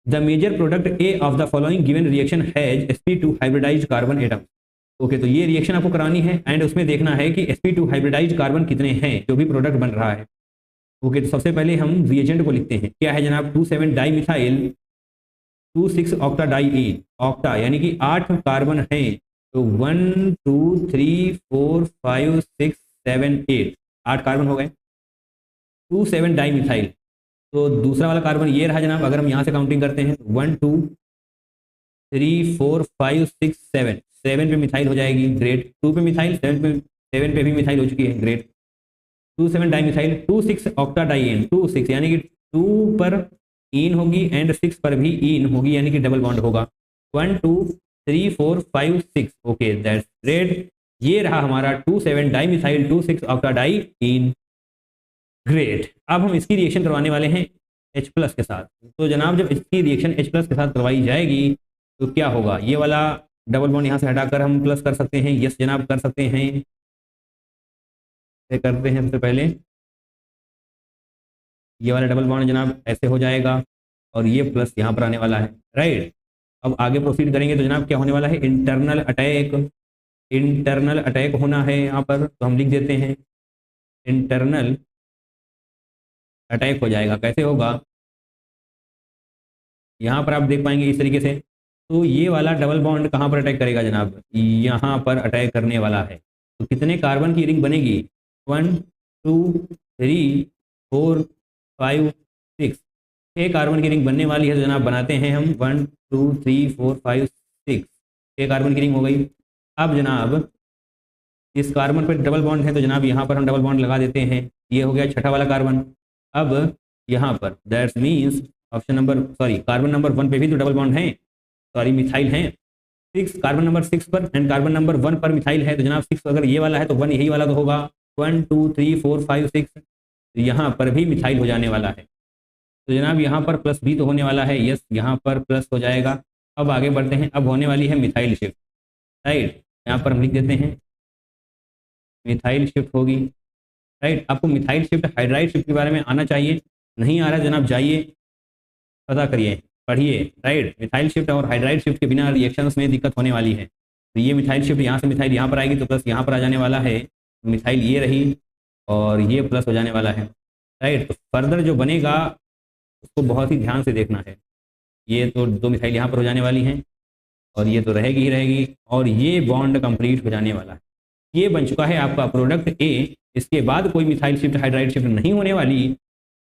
The major product A of the following given reaction has sp2 hybridised carbon atom. Okay, तो ये reaction आपको करानी है and उसमें देखना है कि sp2 हाइब्रिडाइज्ड कार्बन कितने हैं जो भी प्रोडक्ट बन रहा है। ओके, तो सबसे पहले हम रिएजेंट को लिखते हैं। क्या है जनाब, 27 di methyl 26 octa di ene, octa यानी कि 8 कार्बन हैं, तो 1 2 3 4 5 6 7 8, 8 कार्बन हो गए। 27 डाई मिथाइल, तो दूसरा वाला कार्बन ये रहा जनाब। अगर हम यहाँ से काउंटिंग करते हैं 1 2 3 4 5 6 7, 7 पे मिथाइल हो जाएगी, ग्रेट। 2 पे मिथाइल, 7 पे भी मिथाइल हो चुकी है, great. 27 di methyl, 26 octa di ene, 26 यानी कि 2 पर इन होगी एंड 6 पर भी इन होगी, यानी कि डबल बॉन्ड होगा। 1 2 3 4 5 6, ओके दैट्स ग्रेट। ये रहा हमारा 27 डाई मिथाइल 26 ऑक्टा डाई इन, ग्रेट। अब हम इसकी रिएक्शन करवाने वाले हैं H+ के साथ। तो जनाब जब इसकी रिएक्शन H+ के साथ करवाई जाएगी तो क्या होगा, ये वाला डबल बॉन्ड यहाँ से हटाकर हम प्लस कर सकते हैं। यस जनाब कर सकते हैं। करते हैं सबसे पहले ये वाला डबल बॉन्ड जनाब ऐसे हो जाएगा और ये प्लस यहाँ पर आने वाला है, राइट। अब आगे प्रोसीड करेंगे तो जनाब क्या होने वाला है, इंटरनल अटैक। इंटरनल अटैक होना है यहाँ पर, तो हम लिख देते हैं इंटरनल अटैक हो जाएगा। कैसे होगा, यहाँ पर आप देख पाएंगे इस तरीके से। तो ये वाला डबल बॉन्ड कहाँ पर अटैक करेगा जनाब, यहाँ पर अटैक करने वाला है। तो कितने कार्बन की रिंग बनेगी, 1 2 3 4 5 6, 6 कार्बन की रिंग बनने वाली है। तो जनाब बनाते हैं हम 1 2 3 4 5 6, 6 कार्बन की रिंग हो गई। अब जनाब इस कार्बन पर डबल बॉन्ड है तो जनाब यहाँ पर हम डबल बॉन्ड लगा देते हैं। ये हो गया छठा वाला कार्बन। अब यहाँ पर that's means option number carbon number 1 पे भी तो डबल बॉन्ड है, मिथाइल हैं। 6 कार्बन नंबर 6 पर एंड कार्बन नंबर 1 पर मिथाइल है। तो जनाब 6 अगर ये वाला है तो 1 यही वाला तो होगा। 1 2 3 4 5 6, तो यहाँ पर भी मिथाइल हो जाने वाला है। तो जनाब यहाँ पर प्लस भी तो होने वाला है, यस यहाँ पर प्लस हो जाएगा। अब आगे बढ़ते हैं, अब होने वाली है मिथाइल शिफ्ट, राइट। यहाँ पर हम लिख देते हैं मिथाइल शिफ्ट होगी, राइट। आपको मिथाइल शिफ्ट हाइड्राइड शिफ्ट के बारे में आना चाहिए, नहीं आ रहा जनाब जाइए पता करिए, पढ़िए, राइट। मिथाइल शिफ्ट और हाइड्राइड शिफ्ट के बिना रिएक्शंस में दिक्कत होने वाली है। तो ये मिथाइल शिफ्ट यहाँ से मिथाइल यहाँ पर आएगी तो प्लस यहाँ पर आ जाने वाला है, मिथाइल ये रही और ये प्लस हो जाने वाला है, राइट। तो फर्दर जो बनेगा उसको बहुत ही ध्यान से देखना है। ये तो 2 मिथाइल यहाँ पर हो जाने वाली हैं और ये तो रहेगी ही रहेगी और ये बॉन्ड कंप्लीट हो जाने वाला है। ये बन चुका है आपका प्रोडक्ट ए। इसके बाद कोई मिथाइल शिफ्ट हाइड्राइड शिफ्ट नहीं होने वाली,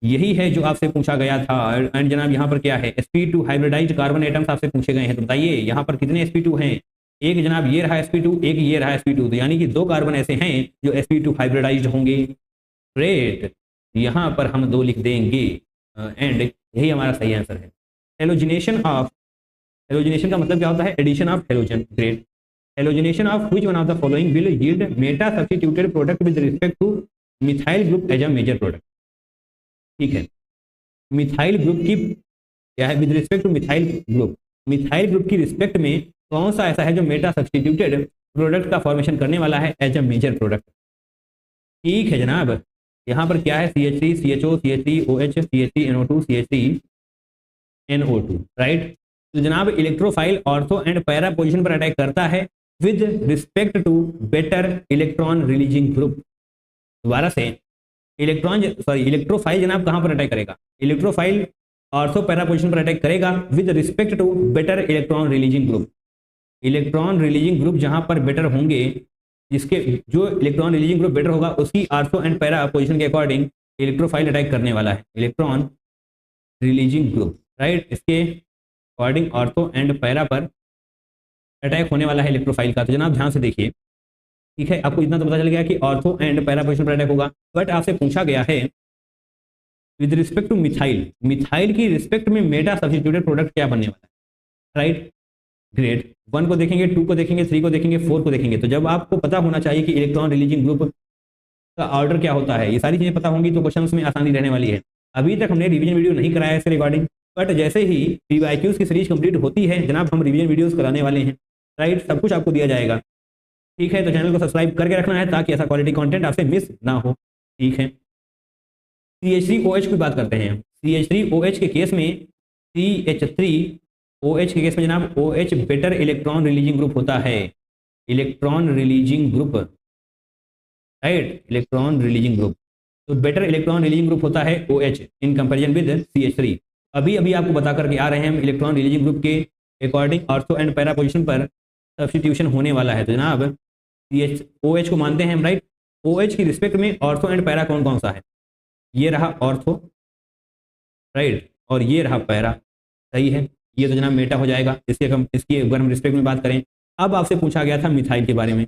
यही है जो आपसे पूछा गया था। एंड जनाब यहाँ पर क्या है, sp2 हाइब्रिडाइज्ड कार्बन एटम्स आपसे पूछे गए हैं। तो बताइए यहाँ पर कितने sp2 हैं, एक जनाब ये रहा sp2, एक ये रहा sp2, तो यानी कि 2 कार्बन ऐसे हैं जो sp2 हाइब्रिडाइज्ड होंगे, ग्रेट। यहाँ पर हम 2 लिख देंगे एंड यही हमारा सही आंसर है। हेलोजिनेशन का मतलब क्या होता है, addition of halogen, great. Halogenation of which one of the following will yield meta substituted product with respect to methyl group as a major product. ठीक है, मिथाइल ग्रुप की क्या है, with respect to methyl group की respect में कौन सा ऐसा है जो मेटा सब्स्टिट्यूटेड प्रोडक्ट का फॉर्मेशन करने वाला है एज अ मेजर प्रोडक्ट। ठीक है जनाब, यहाँ पर क्या है, CH3 CHO CH3 OH CH3 NO2 CH3 NO2, right. तो जनाब electrophile ortho and para position पर अटैक करता है with respect to better electron releasing group. दोबारा से इलेक्ट्रोफाइल जनाब कहां पर अटैक करेगा, इलेक्ट्रोफाइल ऑर्थो पैरा पोजीशन पर अटैक करेगा with respect to better electron releasing group. Electron releasing group जहां पर बेटर होंगे, जिसके जो इलेक्ट्रॉन रिलीजिंग ग्रुप बेटर होगा उसकी ऑर्थो एंड पैरा पोजीशन के अकॉर्डिंग इलेक्ट्रोफाइल अटैक करने वाला है, इलेक्ट्रॉन रिलीजिंग ग्रुप, राइट। इसके अकॉर्डिंग ऑर्थो एंड पैरा पर अटैक होने वाला है इलेक्ट्रोफाइल का। तो जनाब ध्यान से देखिए, ठीक है, आपको इतना तो पता चल गया कि ऑर्थो एंड पैरा पोजीशन पर अटैक होगा। बट आपसे पूछा गया है विद रिस्पेक्ट टू मिथाइल की रिस्पेक्ट में मेटा सब्स्टिट्यूटेड प्रोडक्ट क्या बनने वाला है, राइट, ग्रेट। 1 को देखेंगे, 2 को देखेंगे, 3 को देखेंगे, 4 को देखेंगे। तो जब आपको पता होना चाहिए कि इलेक्ट्रॉन रिलीजिंग ग्रुप का ऑर्डर क्या होता है, ये सारी चीजें पता होंगी तो क्वेश्चंस में आसानी रहने वाली है। अभी तक हमने रिवीजन वीडियो नहीं कराया इसके रिगार्डिंग, बट जैसे ही PYQs की सीरीज कंप्लीट होती है जनाब हम रिवीजन वीडियोस कराने वाले हैं, राइट। सब कुछ आपको दिया जाएगा, ठीक है। तो चैनल को सब्सक्राइब करके रखना है ताकि ऐसा क्वालिटी कंटेंट आपसे मिस ना हो, ठीक है। CH3OH की बात करते हैं। CH3OH के केस में CH3OH के केस में जनाब OH better electron releasing group होता है, electron releasing group, right, electron releasing group. तो बेटर इलेक्ट्रॉन रिलीजिंग ग्रुप होता है OH in comparison with CH3। अभी अभी आपको बता करके आ रहे हैं हम इलेक्ट्रॉन रिलीजिंग ग्रुप के according ortho and para position पर सब्स्टिट्यूशन होने वाला है। तो जनाब OH को मानते हैं हम, राइट। OH की रिस्पेक्ट में ऑर्थो एंड पैरा कौन कौन सा है? ये रहा ऑर्थो, राइट, और ये रहा पैरा, सही है। ये तो जनाब मेटा हो जाएगा इसकी अगर हम रिस्पेक्ट में बात करें। अब आपसे पूछा गया था मिथाइल के बारे में।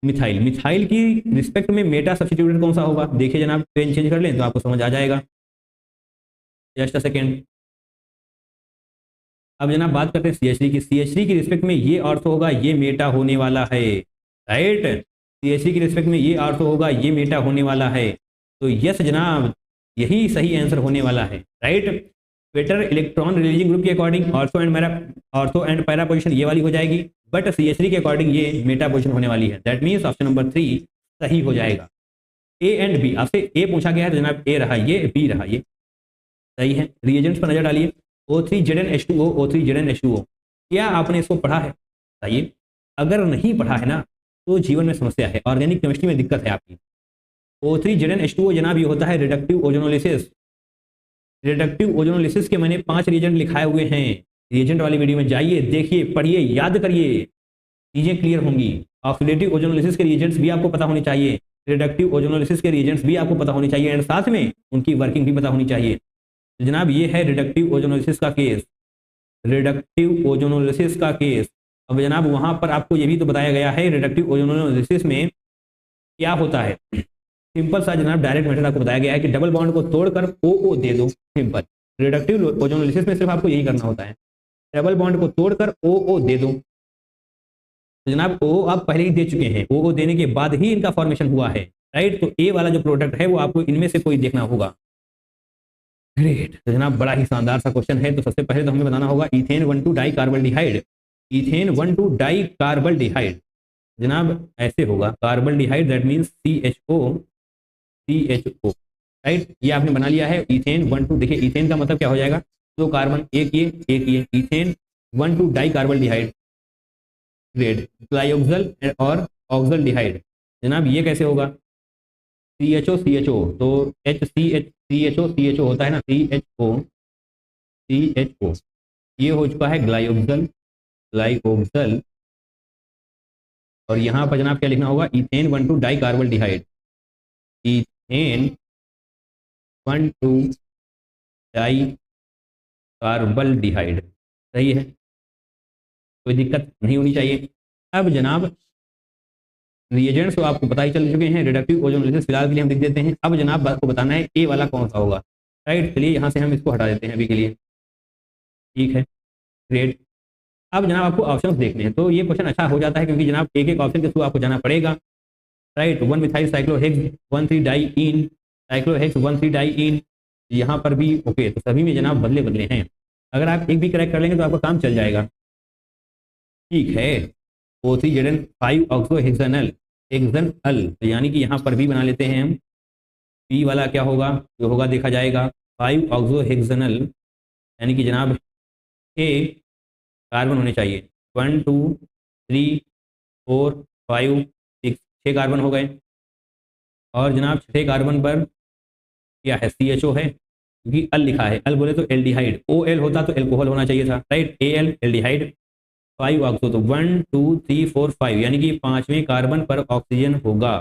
मिथाइल की रिस्पेक्ट में मेटा सब्स्टिट्यूटेड कौन सा होगा? देखिए जनाब, पेन चेंज कर लें तो आपको समझ आ जाएगा। Just a second. अब जनाब बात करते हैं CH3 की। CH3 की रिस्पेक्ट में ये ऑर्थो होगा, ये मेटा होने वाला है, राइट। CH3 की रिस्पेक्ट में ये ऑर्थो होगा, ये मेटा होने वाला है। तो यस जनाब, यही सही आंसर होने वाला है, right. Better electron releasing group के according ortho and para position ये वाली हो जाएगी, बट CH3 के अकॉर्डिंग ये मेटा पोजिशन होने वाली है। दैट मीन्स ऑप्शन नंबर 3 सही हो जाएगा। A एंड B, आपसे A पूछा गया है तो जनाब A रहा ये, B रहा ये, सही है। रिएजेंट्स पर नजर डालिए। O3ZnH2O, O3ZnH2O, क्या आपने इसको पढ़ा है? बताइए। अगर नहीं पढ़ा है ना तो जीवन में समस्या है, ऑर्गेनिक केमिस्ट्री में दिक्कत है आपकी। O3ZnH2O जनाब ये होता है रिडक्टिव ओजोनोलिसिस। रिडक्टिव ओजोनोलिसिस के मैंने 5 रिएजेंट लिखाए हुए हैं। रिएजेंट वाली वीडियो में जाइए, देखिए, पढ़िए, याद करिए, चीजें क्लियर होंगी। ऑक्सीडेटिव ओजोनोलिसिस के रिएजेंट्स भी आपको पता होने चाहिए, रिडक्टिव ओजोनोलिसिस के रिएजेंट्स भी आपको पता होने चाहिए, एंड साथ में उनकी वर्किंग भी पता होनी चाहिए। तो जनाब ये है रिडक्टिव ओजोनोलिसिस का केस, रिडक्टिव ओजोनोलिसिस का केस। अब जनाब वहां पर आपको ये भी तो बताया गया है रिडक्टिव ओजोनोलिसिस में क्या होता है। सिंपल सा जनाब डायरेक्ट मेथड आपको बताया गया है कि डबल बॉन्ड को तोड़कर OO दे दो, सिंपल। रिडक्टिव ओजोनोलिसिस में सिर्फ आपको यही करना होता है, डबल बॉन्ड को तोड़कर OO दे दो। तो जनाब OO आप पहले ही दे चुके हैं, OO देने के बाद ही इनका फॉर्मेशन हुआ है, राइट। तो A वाला जो प्रोडक्ट है वो आपको इनमें से कोई देखना होगा। ग्रेट। तो जनाब बड़ा ही शानदार सा क्वेश्चन है। तो सबसे पहले तो हमें बताना होगा इथेन 1,2 डाई कार्बल्डिहाइड। इथेन 1,2 डाई कार्बल्डिहाइड जनाब ऐसे होगा, कार्बल्डिहाइड दैट मीन्स CHO, राइट। ये आपने बना लिया है इथेन 1,2। देखिए इथेन का मतलब क्या हो जाएगा, 2 कार्बन, एक ये, इथेन 1,2 डाई कार्बल्डिहाइड, ग्रेट। ट्राइऑक्सल और ऑक्सल्डिहाइड जनाब ये कैसे होगा, CHO, तो CHO होता है ना, CHO, ये हो चुका है ग्लाइऑक्सल। और यहाँ पर जनाब क्या लिखना होगा, इथेन 1,2 डाई कार्बल्डिहाइड, इथेन 1,2 डाई कार्बल्डिहाइड, सही है, कोई दिक्कत नहीं होनी चाहिए। अब जनाब रिएजेंट्स तो आपको पता ही चल चुके हैं, रिडक्टिव ओजोनोलिसिस फिलहाल के लिए हम लिख देते हैं। अब जनाब आपको बताना है A वाला कौन सा होगा, राइट। चलिए यहाँ से हम इसको हटा देते हैं अभी के लिए, ठीक है, ग्रेट। अब जनाब आपको ऑप्शंस देखने हैं, तो ये क्वेश्चन अच्छा हो जाता है क्योंकि जनाब एक एक ऑप्शन के थ्रू आपको जाना पड़ेगा, राइट। 1 मिथाइल साइक्लोहेक्स 1,3 डाईइन, साइक्लोहेक्स 1,3 डाईइन, यहाँ पर भी ओके। तो सभी में जनाब बदले बदले हैं, अगर आप एक भी करेक्ट कर लेंगे तो आपका काम चल जाएगा, ठीक है। O3Zn5 ऑक्सोहेक्सानल हेक्सानल, तो यानी कि यहाँ पर भी बना लेते हैं हम। पी वाला क्या होगा, जो होगा देखा जाएगा, 5 ऑक्सोहेक्सानल, यानी कि जनाब 6 कार्बन होने चाहिए, 1 2 3 4 5 6, 6 कार्बन हो गए। और जनाब 6 कार्बन पर क्या है, CHO है, क्योंकि अल लिखा है, अल बोले तो एल्डिहाइड, OL होता तो एल्कोहल होना चाहिए था, राइट, AL एल्डिहाइड। 5 ऑक्सो, तो 1 2 3 4 5, यानी कि 5वें कार्बन पर ऑक्सीजन होगा,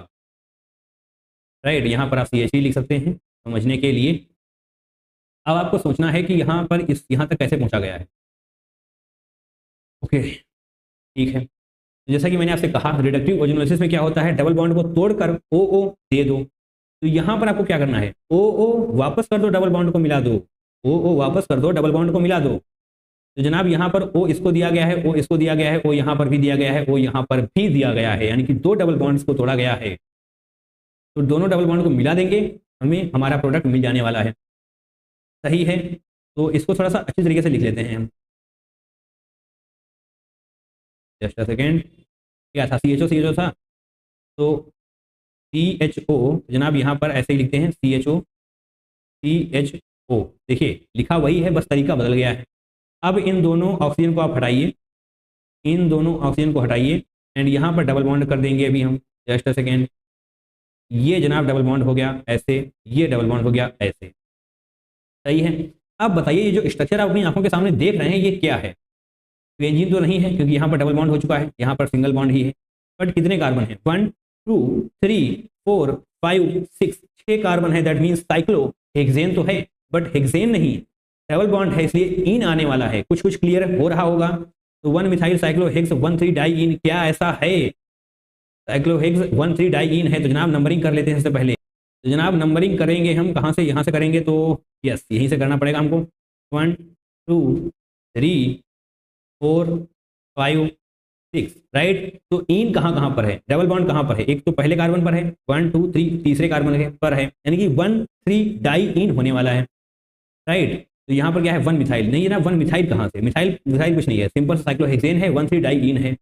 राइट। यहाँ पर आप CH3 लिख सकते हैं समझने के लिए। अब आपको सोचना है कि यहाँ पर यहाँ तक कैसे पहुँचा गया है, ओके, ठीक है। जैसा कि मैंने आपसे कहा रिडक्टिव ओजोनोलिसिस में क्या होता है, डबल बॉन्ड को तोड़कर OO दे दो। तो यहाँ पर आपको क्या करना है, OO वापस कर दो, डबल बॉन्ड को मिला दो, OO वापस कर दो, डबल बॉन्ड को मिला दो। तो जनाब यहाँ पर O इसको दिया गया है, O इसको दिया गया है, O यहाँ पर भी दिया गया है, O यहाँ पर भी दिया गया है, यानी कि 2 डबल बॉन्ड्स को तोड़ा गया है। तो दोनों डबल बॉन्ड को मिला देंगे, हमें हमारा प्रोडक्ट मिल जाने वाला है, सही है। तो इसको थोड़ा सा अच्छी तरीके से लिख लेते हैं हम, जस्ट अ सेकेंड। क्या था, CHO था, तो CHO जनाब यहाँ पर ऐसे ही लिखते हैं, CHO O। देखिए लिखा वही है, बस तरीका बदल गया है। अब इन दोनों ऑक्सीजन को आप हटाइए, इन दोनों ऑक्सीजन को हटाइए एंड यहाँ पर डबल बॉन्ड कर देंगे अभी हम। जस्ट अ सेकेंड, ये जनाब डबल बॉन्ड हो गया ऐसे, ये डबल बॉन्ड हो गया ऐसे। सही है। अब बताइए ये जो स्ट्रक्चर आप अपनी आंखों के सामने देख रहे हैं ये क्या है? बेंजीन तो नहीं है क्योंकि यहाँ पर डबल बॉन्ड हो चुका है, यहाँ पर सिंगल बॉन्ड ही है। बट कितने कार्बन है? 1 2 3 4 5 6, 6 कार्बन है। दैट मीन्स साइक्लोहेक्सेन तो है बट हेक्सेन नहीं, डबल बॉन्ड है इसलिए इन आने वाला है। कुछ कुछ क्लियर हो रहा होगा। तो 1 मिथाइल साइक्लोहेक्स 1,3 डाई इन, क्या ऐसा है? साइक्लोहेक्स 1,3 डाई इन है। तो जनाब नंबरिंग कर लेते हैं इससे पहले। तो जनाब नंबरिंग करेंगे हम कहाँ से? यहाँ से करेंगे। तो यस यहीं से करना पड़ेगा हमको। 1 2 3 4 5 6, राइट। तो इन कहाँ कहाँ पर है? डबल बॉन्ड कहाँ पर है? एक तो पहले कार्बन पर है 1 2 3, तीसरे कार्बन पर है, यानी कि 1,3 डाई इन होने वाला है, राइट। तो यहाँ पर क्या है? 1 मिथाइल नहीं है ना। 1 मिथाइल कहाँ से? मिथाइल मिथाइल कुछ नहीं है, सिंपल साइक्लोहेक्सेन है, 1,3 डाई इन है।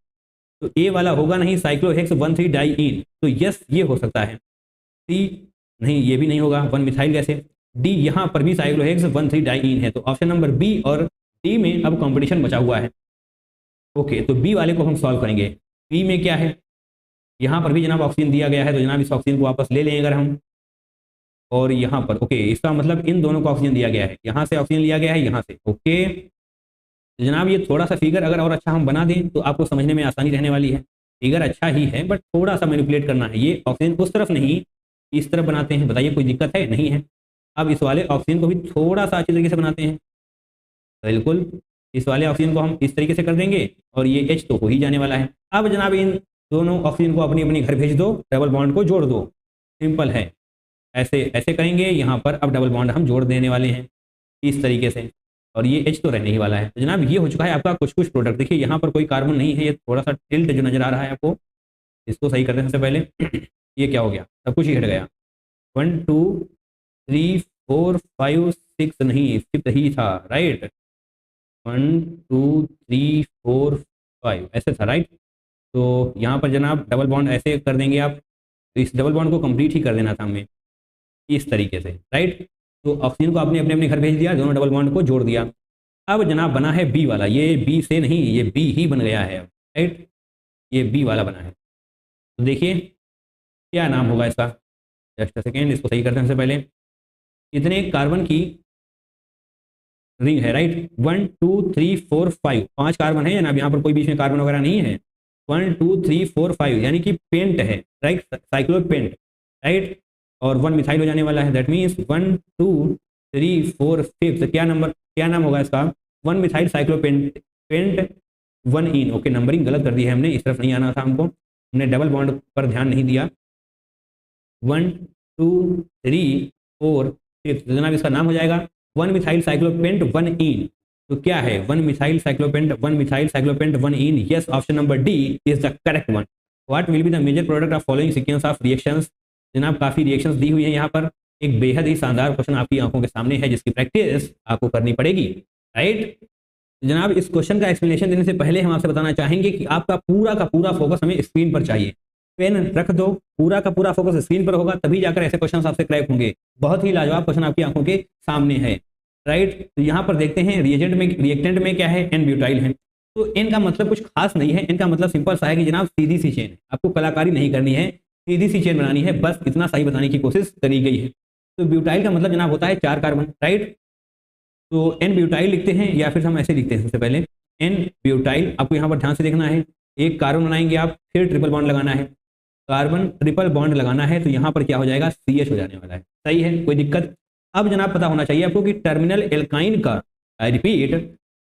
तो ए वाला होगा नहीं, साइक्लोहेक्स 1,3 डाई इन। तो यस ये हो सकता है। सी नहीं, ये भी नहीं होगा, 1 मिथाइल कैसे? डी यहाँ पर भी साइक्लोहेक्स 1,3 डाई इन है। तो ऑप्शन नंबर बी और डी में अब कंपटीशन बचा हुआ है। ओके, तो बी वाले को हम सॉल्व करेंगे। बी में क्या है? यहाँ पर भी जनाब ऑक्सीजन दिया गया है, तो जनाब इस ऑक्सीजन को वापस ले लें अगर हम, और यहाँ पर ओके, इसका मतलब इन दोनों को ऑक्सीजन दिया गया है, यहाँ से ऑक्सीजन लिया गया है, यहाँ से। ओके तो जनाब ये थोड़ा सा फिगर अगर और अच्छा हम बना दें तो आपको समझने में आसानी रहने वाली है। फिगर अच्छा ही है बट थोड़ा सा मैनिपुलेट करना है। ये ऑक्सीजन उस तरफ नहीं इस तरफ बनाते हैं, बताइए कोई दिक्कत है? नहीं है। अब इस वाले ऑक्सीजन को भी थोड़ा सा अच्छी तरीके से बनाते हैं, बिल्कुल इस वाले ऑक्सीजन को हम इस तरीके से कर देंगे और ये H तो हो ही जाने वाला है। अब जनाब इन दोनों ऑक्सीजन को अपनी अपनी घर भेज दो, डबल बॉन्ड को जोड़ दो, सिंपल है। ऐसे ऐसे करेंगे, यहाँ पर अब डबल बॉन्ड हम जोड़ देने वाले हैं इस तरीके से, और ये H तो रहने ही वाला है। तो जनाब ये हो चुका है आपका कुछ कुछ प्रोडक्ट। देखिए यहाँ पर कोई कार्बन नहीं है, ये थोड़ा सा टिल्ट जो नजर आ रहा है आपको, इसको सही करने से पहले ये क्या हो गया? सब कुछ ही हट गया। 1 2 3 4 5 6 नहीं, 5 ही था, राइट। 1 2 3 4 5 ऐसे था, राइट। तो यहाँ पर जनाब डबल बॉन्ड ऐसे कर देंगे आप, तो इस डबल बॉन्ड को कंप्लीट ही कर देना था हमें इस तरीके से, राइट। तो ऑक्सीजन को आपने अपने अपने घर भेज दिया, दोनों डबल बॉन्ड को जोड़ दिया। अब जनाब बना है बी वाला, ये बी से नहीं, ये बी ही बन गया है, राइट। ये बी वाला बना है। तो देखिए क्या नाम होगा इसका? जस्ट अ सेकेंड, इसको सही करते हैं। सबसे पहले कितने कार्बन की रिंग है? राइट, 1 2 3 4 5, 5 कार्बन है जनाब, यहाँ पर कोई बीच में कार्बन वगैरह नहीं है। 1 2 3 4 5 यानी कि पेंट है, राइट, साइक्लो पेंट, राइट। और 1 मिथाइल हो जाने वाला है। दैट मीन्स 1 2 3 4 5, क्या नंबर, क्या नाम होगा इसका? 1 मिथाइल साइक्लो पेंट, पेंट 1 इन। ओके, नंबरिंग गलत कर दी है हमने, इस तरफ नहीं आना था हमको, हमने डबल बॉन्ड पर ध्यान नहीं दिया। 1 2 3 4 5, तो जनाब इसका नाम हो जाएगा 1 मिथाइल साइक्लोपेंट 1 इन। तो क्या है? 1 methyl cyclopent 1 methyl cyclopent 1 ene. Yes, option number D is the correct one. What will be the major product of following sequence of reactions? जनाब काफी रिएक्शंस दी हुई है यहाँ पर, एक बेहद ही शानदार क्वेश्चन आपकी आंखों के सामने है जिसकी प्रैक्टिस आपको करनी पड़ेगी, राइट। जनाब इस क्वेश्चन का एक्सप्लेनेशन देने से पहले हम आपसे बताना चाहेंगे कि आपका पूरा का पूरा फोकस हमें स्क्रीन पर चाहिए। पेन रख दो, पूरा का पूरा फोकस स्क्रीन पर होगा तभी जाकर ऐसे क्वेश्चन आपसे क्रैक होंगे। बहुत ही लाजवाब क्वेश्चन आपकी आंखों के सामने है, राइट। तो यहाँ पर देखते हैं रिएजेंट में, रिएक्टेंट में क्या है? एन ब्यूटाइल है। तो एन का मतलब कुछ खास नहीं है, इनका मतलब सिंपल सा है कि जनाब सीधी सी चेन है, आपको कलाकारी नहीं करनी है, सीधी सी चेन बनानी है, बस इतना सही बताने की कोशिश करी गई है। तो ब्यूटाइल का मतलब जनाब होता है 4 कार्बन, राइट। तो एन ब्यूटाइल लिखते हैं या फिर हम ऐसे लिखते हैं सबसे पहले एन ब्यूटाइल। आपको यहाँ पर ध्यान से देखना है, एक कार्बन बनाएंगे आप, फिर ट्रिपल बॉन्ड लगाना है, कार्बन ट्रिपल बॉन्ड लगाना है, तो यहाँ पर क्या हो जाएगा? CH हो जाने वाला है, सही है, कोई दिक्कत? अब जनाब पता होना चाहिए आपको कि टर्मिनल एल्काइन का, आई रिपीट,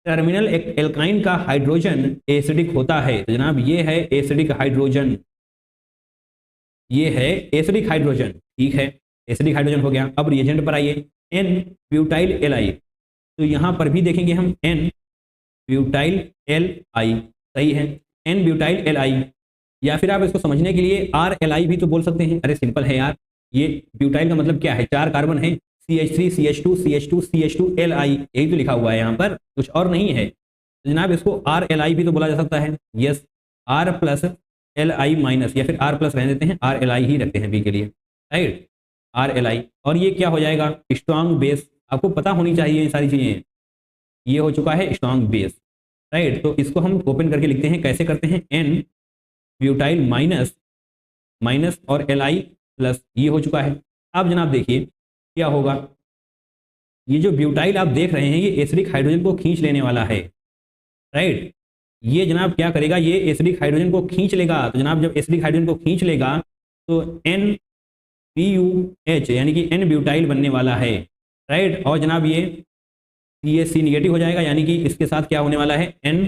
टर्मिनल एल्काइन का हाइड्रोजन एसिडिक होता है। तो जनाब ये है एसिडिक हाइड्रोजन, ये है एसिडिक हाइड्रोजन, ठीक है, एसिडिक हाइड्रोजन हो गया। अब रिएजेंट पर आइए, एन ब्यूटाइल एल, तो यहाँ पर भी देखेंगे हम एन ब्यूटाइल Li, सही है, एन ब्यूटाइल Li, या फिर आप इसको समझने के लिए RLi भी तो बोल सकते हैं। अरे सिंपल है यार, ये ब्यूटाइल का मतलब क्या है? 4 कार्बन है, CH3 CH2 CH2 CH2 Li, यही तो लिखा हुआ है यहाँ पर, कुछ और नहीं है। तो जनाब इसको RLi भी तो बोला जा सकता है। Yes, R plus Li minus, या फिर R प्लस रहने देते हैं, RLi ही रखते हैं बी के लिए, राइट, RLi। और ये क्या हो जाएगा? स्ट्रॉन्ग बेस, आपको पता होनी चाहिए ये सारी चीज़ें। ये हो चुका है स्ट्रॉन्ग बेस, राइट। तो इसको हम ओपन करके लिखते हैं, कैसे करते हैं, एन ब्यूटाइल माइनस माइनस और एल आई प्लस, ये हो चुका है। अब जनाब देखिए क्या होगा, ये जो ब्यूटाइल आप देख रहे हैं ये एसिडिक हाइड्रोजन को खींच लेने वाला है, राइट। ये जनाब क्या करेगा, ये एसिडिक हाइड्रोजन को खींच लेगा। तो जनाब जब एसिडिक हाइड्रोजन को खींच लेगा तो एन पी यू एच यानी कि एन ब्यूटाइल बनने वाला है, राइट। और जनाब ये सी एच सी निगेटिव हो जाएगा, यानी कि इसके साथ क्या होने वाला है, एन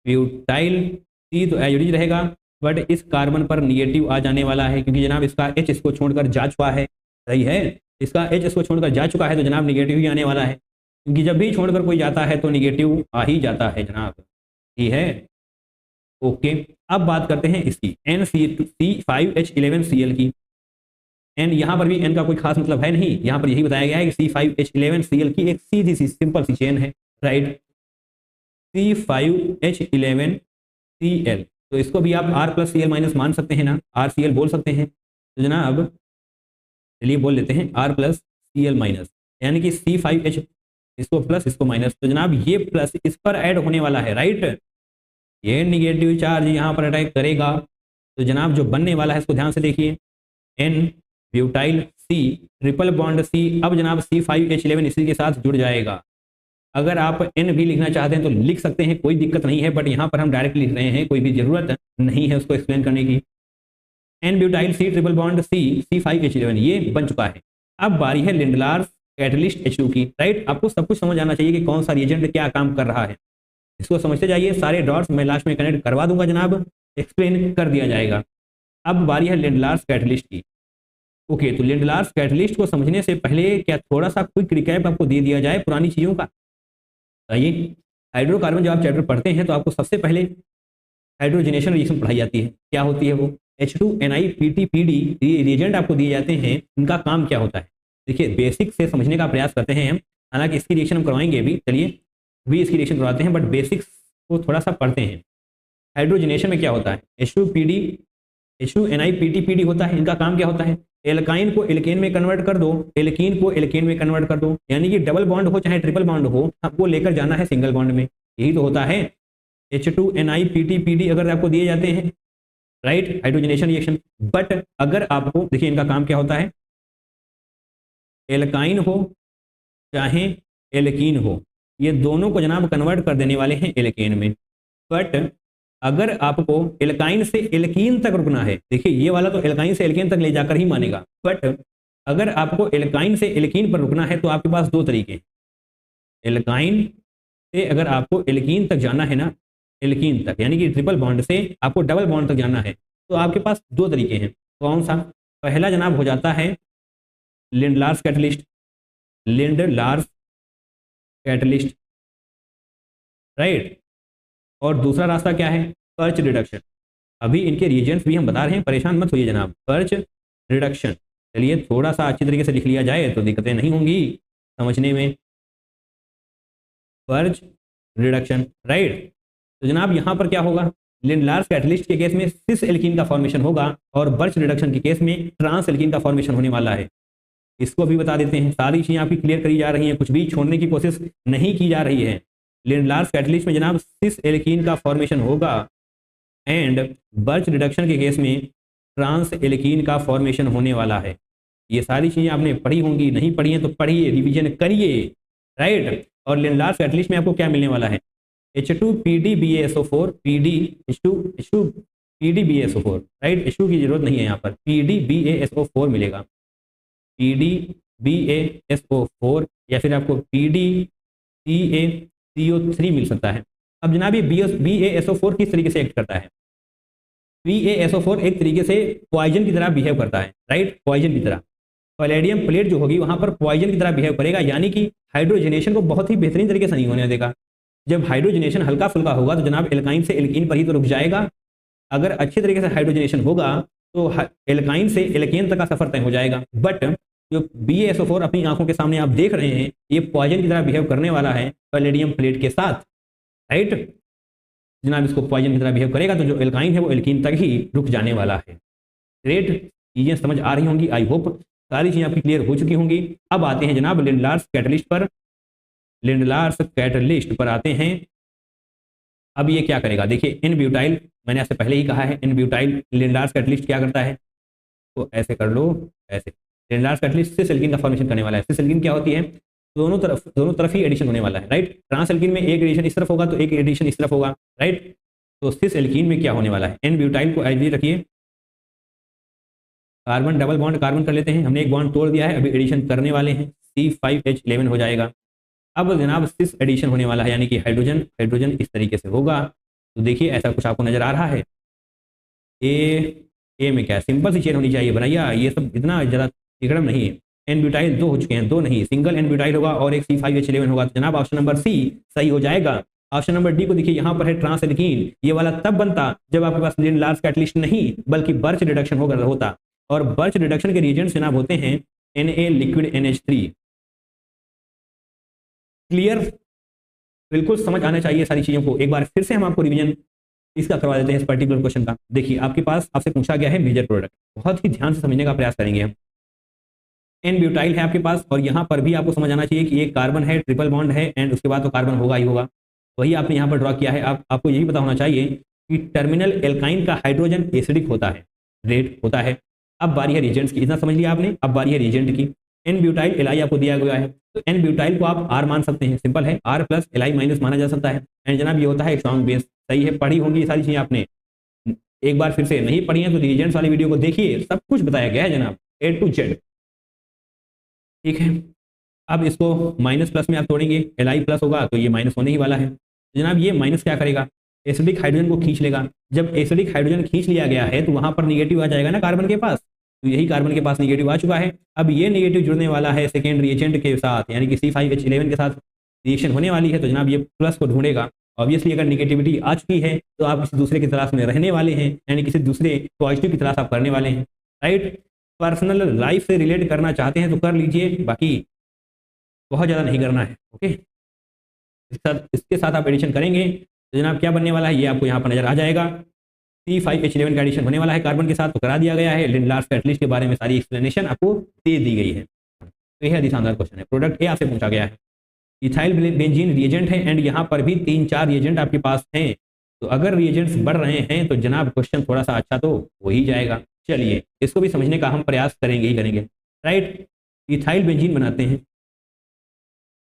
ब्यूटाइल सी तो एज रहेगा, बट इस कार्बन पर निगेटिव आ जाने वाला है, क्योंकि जनाब इसका एच इसको छोड़कर जा चुका है, सही है, इसका एच इसको छोड़कर जा चुका है, तो जनाब निगेटिव ही आने वाला है, क्योंकि जब भी छोड़कर कोई जाता है तो निगेटिव आ ही जाता है जनाब, ठीक है। ओके, अब बात करते हैं इसकी NC5H11Cl की। एन यहाँ पर भी एन का कोई खास मतलब है नहीं, यहाँ पर यही बताया गया है कि C5H11Cl की एक सीधी सी सिंपल सी चेन है, राइट। C5H11Cl, तो इसको भी आप R प्लस Cl माइनस मान सकते हैं ना, RCl बोल सकते हैं। तो जनाब चलिए बोल लेते हैं R प्लस Cl माइनस, यानी कि C5H, इसको प्लस इसको माइनस, तो जनाब ये प्लस इस पर ऐड होने वाला है, राइट। ये निगेटिव चार्ज यहाँ पर अटैक करेगा, तो जनाब जो बनने वाला है इसको ध्यान से देखिए, n butyl C triple bond C. अब जनाब C5H11 इसी के साथ जुड़ जाएगा। अगर आप एन भी लिखना चाहते हैं तो लिख सकते हैं, कोई दिक्कत नहीं है, बट यहाँ पर हम डायरेक्ट लिख रहे हैं, कोई भी जरूरत नहीं है उसको एक्सप्लेन करने की। N butyl C triple bond C C5H11 ये बन चुका है। अब बारी है लिंडलार्स कैटलिस्ट H2 की, राइट। आपको सब कुछ समझ आना चाहिए कि कौन सा रिएजेंट क्या काम कर रहा है, इसको समझते जाइए। सारे डॉट्स मैं लास्ट में कनेक्ट करवा दूंगा जनाब, एक्सप्लेन कर दिया जाएगा। अब बारी है लिंडलार्स कैटलिस्ट की। ओके, तो लिंडलार्स कैटलिस्ट को समझने से पहले क्या थोड़ा सा क्विक रिकैप आपको दे दिया जाए पुरानी चीज़ों का। आइए, हाइड्रोकार्बन जब आप चैप्टर पढ़ते हैं तो आपको सबसे पहले हाइड्रोजनेशन रिएक्शन पढ़ाई जाती है। क्या होती है वो, H2NiPTPD रिएजेंट आपको दिए जाते हैं, इनका काम क्या होता है। देखिए बेसिक से समझने का प्रयास करते हैं हम, हालांकि इसकी रिएक्शन हम करवाएंगे भी, चलिए भी इसकी रिएक्शन करवाते हैं, बट बेसिक्स को थोड़ा सा पढ़ते हैं। हाइड्रोजनेशन में क्या होता है, H2NiPTPD होता है, इनका काम क्या होता है, एल्काइन को एल्केन में कन्वर्ट कर दो, एल्कीन को एल्केन में कन्वर्ट कर दो, यानी कि डबल बॉन्ड हो चाहे ट्रिपल बॉन्ड हो, आपको लेकर जाना है सिंगल बॉन्ड में, यही तो होता है। H2NiPTPD अगर आपको दिए जाते हैं, राइट, हाइड्रोजनेशन रिएक्शन। बट अगर आपको देखिए इनका काम क्या होता है, एल्काइन हो चाहे एल्कीन हो, ये दोनों को जनाब कन्वर्ट कर देने वाले हैं एल्केन में। बट अगर आपको एल्काइन से एल्कीन तक रुकना है, देखिए ये वाला तो एल्काइन से एल्केन तक ले जाकर ही मानेगा, बट अगर आपको एल्काइन से एल्कीन पर रुकना है तो आपके पास दो तरीके हैं। एल्काइन से अगर आपको एल्कीन तक जाना है ना, एल्कीन तक यानी कि ट्रिपल बॉन्ड से आपको डबल बॉन्ड तक जाना है, तो आपके पास दो तरीके हैं। कौन सा, पहला जनाब हो जाता है Lindlar's catalyst, Lindlar's catalyst, right. और दूसरा रास्ता क्या है, पर्च रिडक्शन। अभी इनके रिएजेंट्स भी हम बता रहे हैं, परेशान मत होइए जनाब, पर्च रिडक्शन। चलिए थोड़ा सा अच्छी तरीके से लिख लिया जाए तो दिक्कतें नहीं होंगी समझने में। Perch reduction, right. तो जनाब यहाँ पर क्या होगा, लिंडलार्स कैटलिस्ट के केस में सिस एल्कीन का फॉर्मेशन होगा और बर्च रिडक्शन के केस में ट्रांस एल्कीन का फॉर्मेशन होने वाला है। इसको भी बता देते हैं, सारी चीज़ें आपकी क्लियर करी जा रही हैं, कुछ भी छोड़ने की कोशिश नहीं की जा रही है। लिंडलार्स कैटलिस्ट में जनाब सिस एल्कीन का फॉर्मेशन होगा एंड बर्च रिडक्शन के केस में ट्रांस एल्कीन का फॉर्मेशन होने वाला है। ये सारी चीज़ें आपने पढ़ी होंगी, नहीं पढ़ी हैं तो पढ़िए, रिवीजन करिए, राइट। और लिंडलार्स कैटलिस्ट में आपको क्या मिलने वाला है, H2PDBaSO4 PDBaSO4, राइट। H2 की जरूरत नहीं है यहाँ पर, PDBaSO4 मिलेगा, PDBaSO4 या फिर आपको PDCaCO3 मिल सकता है। अब जनाब ये BaSO4 किस तरीके से एक्ट करता है, BaSO4 एक तरीके से पॉइजन की तरह बिहेव करता है, राइट, पॉइजन की तरह। पैलेडियम प्लेट जो होगी वहां पर पॉइजन की तरह बिहेव करेगा, यानी कि हाइड्रोजनेशन को बहुत ही बेहतरीन तरीके से नहीं होने देगा। जब हाइड्रोजनेशन हल्का फुल्का होगा तो जनाब एल्काइन से एल्कीन पर ही तो रुक जाएगा। अगर अच्छे तरीके से हाइड्रोजनेशन होगा तो एल्काइन से एल्केन तक का सफर तय हो जाएगा। बट जो BaSO4 अपनी आंखों के सामने आप देख रहे हैं, ये पॉइजन की तरह बिहेव करने वाला है पैलेडियम प्लेट के साथ, राइट। जनाब इसको पॉइजन की तरह बिहेव करेगा तो जो एल्काइन है वो एल्कीन तक ही रुक जाने वाला है। ग्रेट, चीज़ें समझ आ रही होंगी, आई होप सारी चीजें आपकी क्लियर हो चुकी होंगी। अब आते हैं जनाब लिंडलार्स कैटलिस्ट पर। लिंडलार्स कैटलिस्ट पर आते हैं। अब ये क्या करेगा, देखिए इन ब्यूटाइल, मैंने आपसे पहले ही कहा है इन ब्यूटाइल लिंडलार्स कैटलिस्ट क्या करता है, तो ऐसे कर लो, ऐसे लिंडलार्स कैटलिस्ट सिस एल्कीन का फॉर्मेशन करने वाला है। सिस एल्कीन क्या होती है, दोनों तरफ ही एडिशन होने वाला है, राइट। ट्रांस एल्कीन में एक एडिशन इस तरफ होगा तो एक एडिशन इस तरफ होगा, राइट। तो सिस एल्कीन में क्या होने वाला है, एन ब्यूटाइल को एज रखिए, कार्बन डबल बॉन्ड कार्बन कर लेते हैं, हमने एक बॉन्ड तोड़ दिया है, अभी एडिशन करने वाले हैं, C5H11 हो जाएगा। अब जनाब सिस एडिशन होने वाला है, यानी कि हाइड्रोजन हाइड्रोजन इस तरीके से होगा। तो देखिए ऐसा कुछ आपको नजर आ रहा है। ए में क्या सिंपल सी चेन होनी चाहिए भैया, ये सब इतना ज़्यादा तिकड़म नहीं है। एन ब्यूटाइल 2 हो चुके हैं, 2 नहीं, सिंगल एन ब्यूटाइल होगा और एक C5H11 होगा। तो जनाब ऑप्शन नंबर सी सही हो जाएगा। ऑप्शन नंबर डी को देखिए, यहाँ पर है ट्रांस एल्कीन, ये वाला तब बनता जब आपके पास लिंडलार्स कैटलिस्ट नहीं बल्कि बर्च रिडक्शन होता, और बर्च रिडक्शन के रिएजेंट्स जनाब होते हैं Na लिक्विड NH3। क्लियर, बिल्कुल समझ आना चाहिए सारी चीजों को। एक बार फिर से हम आपको रिवीजन इसका करवा देते हैं इस पर्टिकुलर क्वेश्चन का। देखिए आपके पास आपसे पूछा गया है मेजर प्रोडक्ट, बहुत ही ध्यान से समझने का प्रयास करेंगे हम। एन ब्यूटाइल है आपके पास, और यहाँ पर भी आपको समझ आना चाहिए कि एक कार्बन है, ट्रिपल बॉन्ड है, एंड उसके बाद तो कार्बन होगा ही होगा, वही आपने यहाँ पर ड्रॉ किया है। आपको यही पता होना चाहिए कि टर्मिनल एल्काइन का हाइड्रोजन एसिडिक होता है, रेड होता है। अब बारी है रिएजेंट्स की, इतना समझ लिया आपने, अब बारी है रिएजेंट की। एन ब्यूटाइल एल आपको दिया गया है, तो एन ब्यूटाइल को आप आर मान सकते हैं, सिंपल है, R प्लस Li- माना जा सकता है। एंड जनाब ये होता है स्ट्रॉन्ग बेस, सही है, पढ़ी होंगी ये सारी चीजें आपने। एक बार फिर से नहीं पढ़ी है तो रिएजेंट्स वाली वीडियो को देखिए, सब कुछ बताया गया है जनाब A to Z, ठीक है। अब इसको माइनस प्लस में आप तोड़ेंगे, Li प्लस होगा तो ये माइनस होने ही वाला है। तो जनाब ये माइनस क्या करेगा, एसिडिक हाइड्रोजन को खींच लेगा। जब एसिडिक हाइड्रोजन खींच लिया गया है तो वहां पर निगेटिव आ जाएगा ना कार्बन के पास, तो यही कार्बन के पास निगेटिव आ चुका है। अब ये निगेटिव जुड़ने वाला है सेकेंड रिएजेंट के साथ, यानी कि C5H11 के साथ रिएक्शन होने वाली है। तो जनाब ये प्लस को ढूंढेगा। ऑब्वियसली अगर निगेटिविटी आ चुकी है तो आप किसी दूसरे की तलाश में रहने वाले हैं, यानी किसी दूसरे पॉजिटिव की तलाश आप करने वाले हैं, राइट। पर्सनल लाइफ से रिलेट करना चाहते हैं तो कर लीजिए, बाकी बहुत ज़्यादा नहीं करना है, ओके। इसके साथ आप एडिशन करेंगे तो जनाब क्या बनने वाला है ये आपको यहाँ पर नजर आ जाएगा। C5H11 का एडिशन होने वाला है कार्बन के साथ, तो करा दिया गया है। लिंडलार्स कैटलिस्ट के बारे में सारी एक्सप्लेनेशन आपको दे दी गई है। तो यह शानदार क्वेश्चन है। प्रोडक्ट ए आपसे पूछा गया है, इथाइल बेंजीन रिएजेंट है, एंड यहाँ पर भी 3-4 रिएजेंट आपके पास हैं। तो अगर रिएजेंट्स बढ़ रहे हैं तो जनाब क्वेश्चन थोड़ा सा अच्छा तो हो ही जाएगा। चलिए इसको भी समझने का हम प्रयास करेंगे ही करेंगे, राइट। इथाइल बेंजीन बनाते हैं,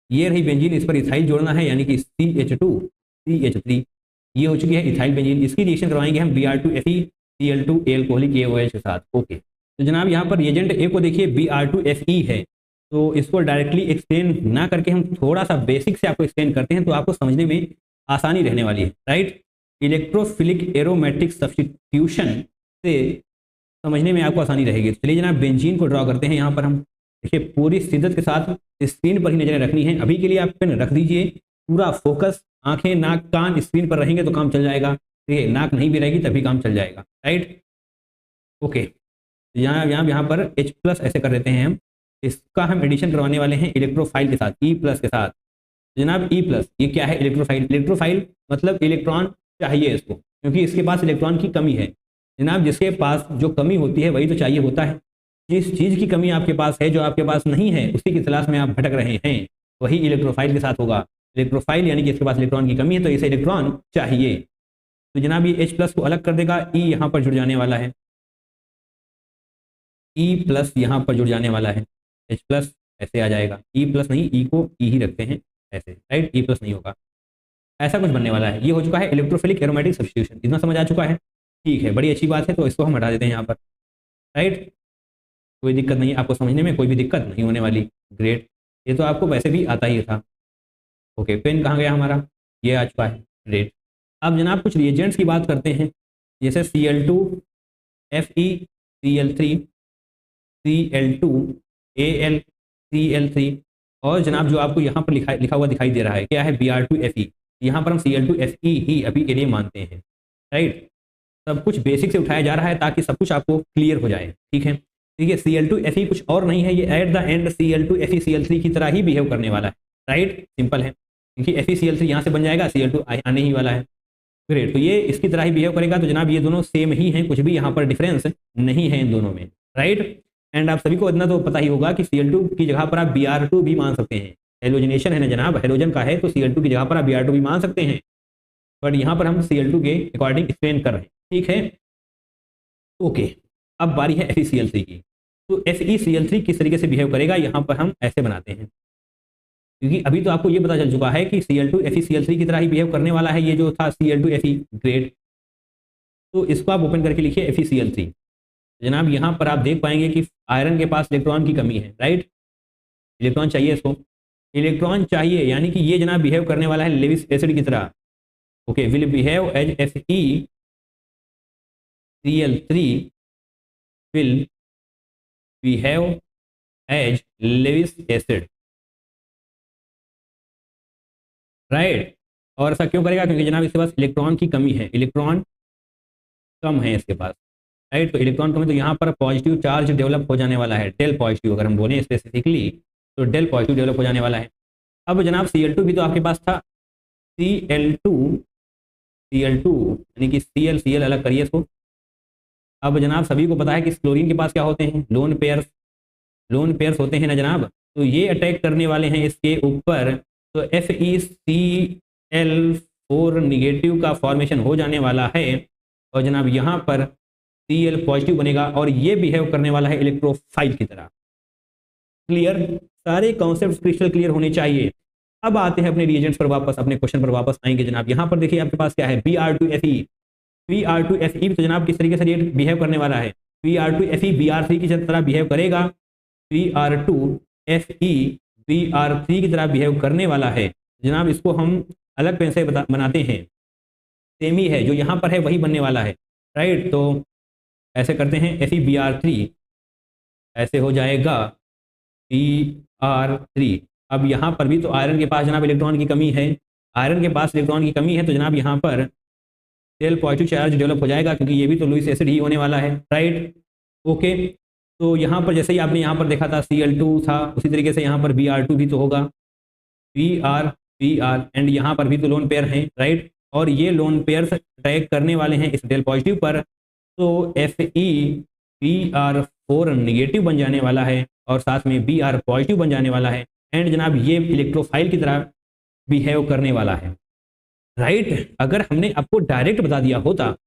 ये रही बेंजीन, इस पर इथाइल जोड़ना है, यानी कि CH2CH3, ये हो चुकी है इथाइल बेंजीन। इसकी रिएक्शन करवाएंगे हम Br2Fe Cl2 AlCOH के साथ, ओके। तो जनाब यहाँ पर रिएजेंट ए को देखिए Br2Fe है, तो इसको डायरेक्टली एक्सप्लेन ना करके हम थोड़ा सा बेसिक से आपको एक्सप्लेन करते हैं तो आपको समझने में आसानी रहने वाली है, राइट। इलेक्ट्रोफिलिक एरोमेटिक सब्स्टिट्यूशन से समझने में आपको आसानी रहेगी। चलिए जनाब बेंजीन को ड्रॉ करते हैं। यहाँ पर हम देखिए पूरी शिद्दत के साथ स्क्रीन पर ही नजरें रखनी है। अभी के लिए आप पेन रख दीजिए, पूरा फोकस, आंखें नाक कान स्क्रीन पर रहेंगे तो काम चल जाएगा, ठीक है। नाक नहीं भी रहेगी तभी काम चल जाएगा, राइट, ओके। यहाँ पर H+ ऐसे कर देते हैं हम। इसका हम एडिशन करवाने वाले हैं इलेक्ट्रोफाइल के साथ, E+ के साथ। जनाब E+, ये क्या है, इलेक्ट्रोफाइल। इलेक्ट्रोफाइल मतलब इलेक्ट्रॉन चाहिए इसको, क्योंकि इसके पास इलेक्ट्रॉन की कमी है। जनाब जिसके पास जो कमी होती है वही तो चाहिए होता है। जिस चीज़ की कमी आपके पास है, जो आपके पास नहीं है, उसी की तलाश में आप भटक रहे हैं, वही इलेक्ट्रोफाइल के साथ होगा। इलेक्ट्रोफाइल यानी कि इसके पास इलेक्ट्रॉन की कमी है तो इसे इलेक्ट्रॉन चाहिए। तो जनाब ये H+ को अलग कर देगा, E यहाँ पर जुड़ जाने वाला है, E+ यहाँ पर जुड़ जाने वाला है, H+ ऐसे आ जाएगा। E+ नहीं, E को E ही रखते हैं ऐसे, राइट, E+ नहीं होगा, ऐसा कुछ बनने वाला है। ये हो चुका है इलेक्ट्रोफिलिक एरोमेटिक सब्स्टिट्यूशन, इतना समझ आ चुका है, ठीक है, बड़ी अच्छी बात है। तो इसको हम हटा देते हैं यहाँ पर, राइट, कोई दिक्कत नहीं, आपको समझने में कोई भी दिक्कत नहीं होने वाली, ग्रेट। ये तो आपको वैसे भी आता ही था, ओके। पेन कहाँ गया हमारा, ये आ चुका है, ग्रेट। अब जनाब कुछ रिएजेंट्स की बात करते हैं, जैसे Cl2 Fe Cl3 Cl2 Al Cl3, और जनाब जो आपको यहाँ पर लिखा हुआ दिखाई दे रहा है क्या है, Br2Fe। यहाँ पर हम Cl2Fe ही अभी के लिए मानते हैं, राइट। सब कुछ बेसिक से उठाया जा रहा है ताकि सब कुछ आपको क्लियर हो जाए, ठीक है। देखिए Cl2Fe कुछ और नहीं है, ये at the end Cl2Fe Cl3 की तरह ही बिहेव करने वाला है, राइट, सिंपल है, क्योंकि Fe Cl3 यहाँ से बन जाएगा, Cl2 आने ही वाला है, ग्रेट। तो ये इसकी तरह ही बिहेव करेगा। तो जनाब ये दोनों सेम ही हैं, कुछ भी यहाँ पर डिफरेंस नहीं है इन दोनों में, राइट। एंड आप सभी को इतना तो पता ही होगा कि Cl2 की जगह पर आप Br2 भी मान सकते हैं। हेलोजनेशन है ना जनाब, हेलोजन का है तो Cl2 की जगह पर आप Br2 भी मान सकते हैं, बट यहाँ पर हम Cl2 के अकॉर्डिंग एक्सप्लेन कर रहे हैं, ठीक है। ओके, अब बारी है FeCl3 की। तो FeCl3 किस तरीके से बिहेव करेगा, यहाँ पर हम ऐसे बनाते हैं, क्योंकि अभी तो आपको ये पता चल चुका है कि Cl2 FeCl3 की तरह ही बिहेव करने वाला है, ये जो था Cl2 Fe ग्रेड। तो इसको आप ओपन करके लिखिए FeCl3। जनाब यहाँ पर आप देख पाएंगे कि आयरन के पास इलेक्ट्रॉन की कमी है, राइट, इलेक्ट्रॉन चाहिए इसको, इलेक्ट्रॉन चाहिए, यानी कि ये जनाब बिहेव करने वाला है लेविस एसिड की तरह। Okay, will behave as FeCl3 will behave as Lewis acid, right. और ऐसा क्यों करेगा, क्योंकि जनाब इसके पास इलेक्ट्रॉन की कमी है, इलेक्ट्रॉन कम है इसके पास, राइट। तो इलेक्ट्रॉन कम है तो यहाँ पर पॉजिटिव चार्ज डेवलप हो जाने वाला है, डेल पॉजिटिव अगर हम बोलें स्पेसिफिकली तो डेल पॉजिटिव डेवलप हो जाने वाला है। अब जनाब Cl2 भी तो आपके पास था, Cl2 यानी कि Cl अलग करिए इसको। अब जनाब सभी को पता है कि क्लोरीन के पास क्या होते हैं, लोन पेयर्स होते हैं ना जनाब। तो ये अटैक करने वाले हैं इसके ऊपर, तो FeCl4 निगेटिव का फॉर्मेशन हो जाने वाला है, और जनाब यहाँ पर Cl पॉजिटिव बनेगा और ये बिहेव करने वाला है इलेक्ट्रोफाइल की तरह। क्लियर, सारे कॉन्सेप्ट क्रिस्टल क्लियर होने चाहिए। अब आते हैं अपने रिएजेंट्स पर वापस, अपने क्वेश्चन पर वापस आएंगे जनाब। यहाँ पर देखिए आपके पास क्या है, Br2Fe तो जनाब किस तरीके से रिएक्ट बिहेव करने वाला है, Br2Fe Br3 की तरह बिहेव करेगा, Br2Fe Br3 की तरह बिहेव करने वाला है जनाब। इसको हम अलग पेन से बनाते हैं, सेम ही है, जो यहाँ पर है वही बनने वाला है, राइट। तो ऐसे करते हैं FeBr3, ऐसे हो जाएगा Br3। अब यहाँ पर भी तो आयरन के पास जनाब इलेक्ट्रॉन की कमी है, आयरन के पास इलेक्ट्रॉन की कमी है, तो जनाब यहाँ पर सेल पॉजिटिव चार्ज डेवलप हो जाएगा, क्योंकि ये भी तो लुईस एसिड ही होने वाला है, राइट। ओके, तो यहाँ पर जैसे ही आपने यहाँ पर देखा था Cl2 था, उसी तरीके से यहाँ पर Br2 भी तो होगा, Br एंड यहाँ पर भी तो लोन पेयर हैं, राइट। और ये लोन पेयर अटैक करने वाले हैं इस डेल पॉजिटिव पर, तो FeBr4 निगेटिव बन जाने वाला है और साथ में Br पॉजिटिव बन जाने वाला है, एंड जनाब ये इलेक्ट्रोफाइल की तरह बिहेव करने वाला है, राइट। अगर हमने आपको डायरेक्ट बता दिया होता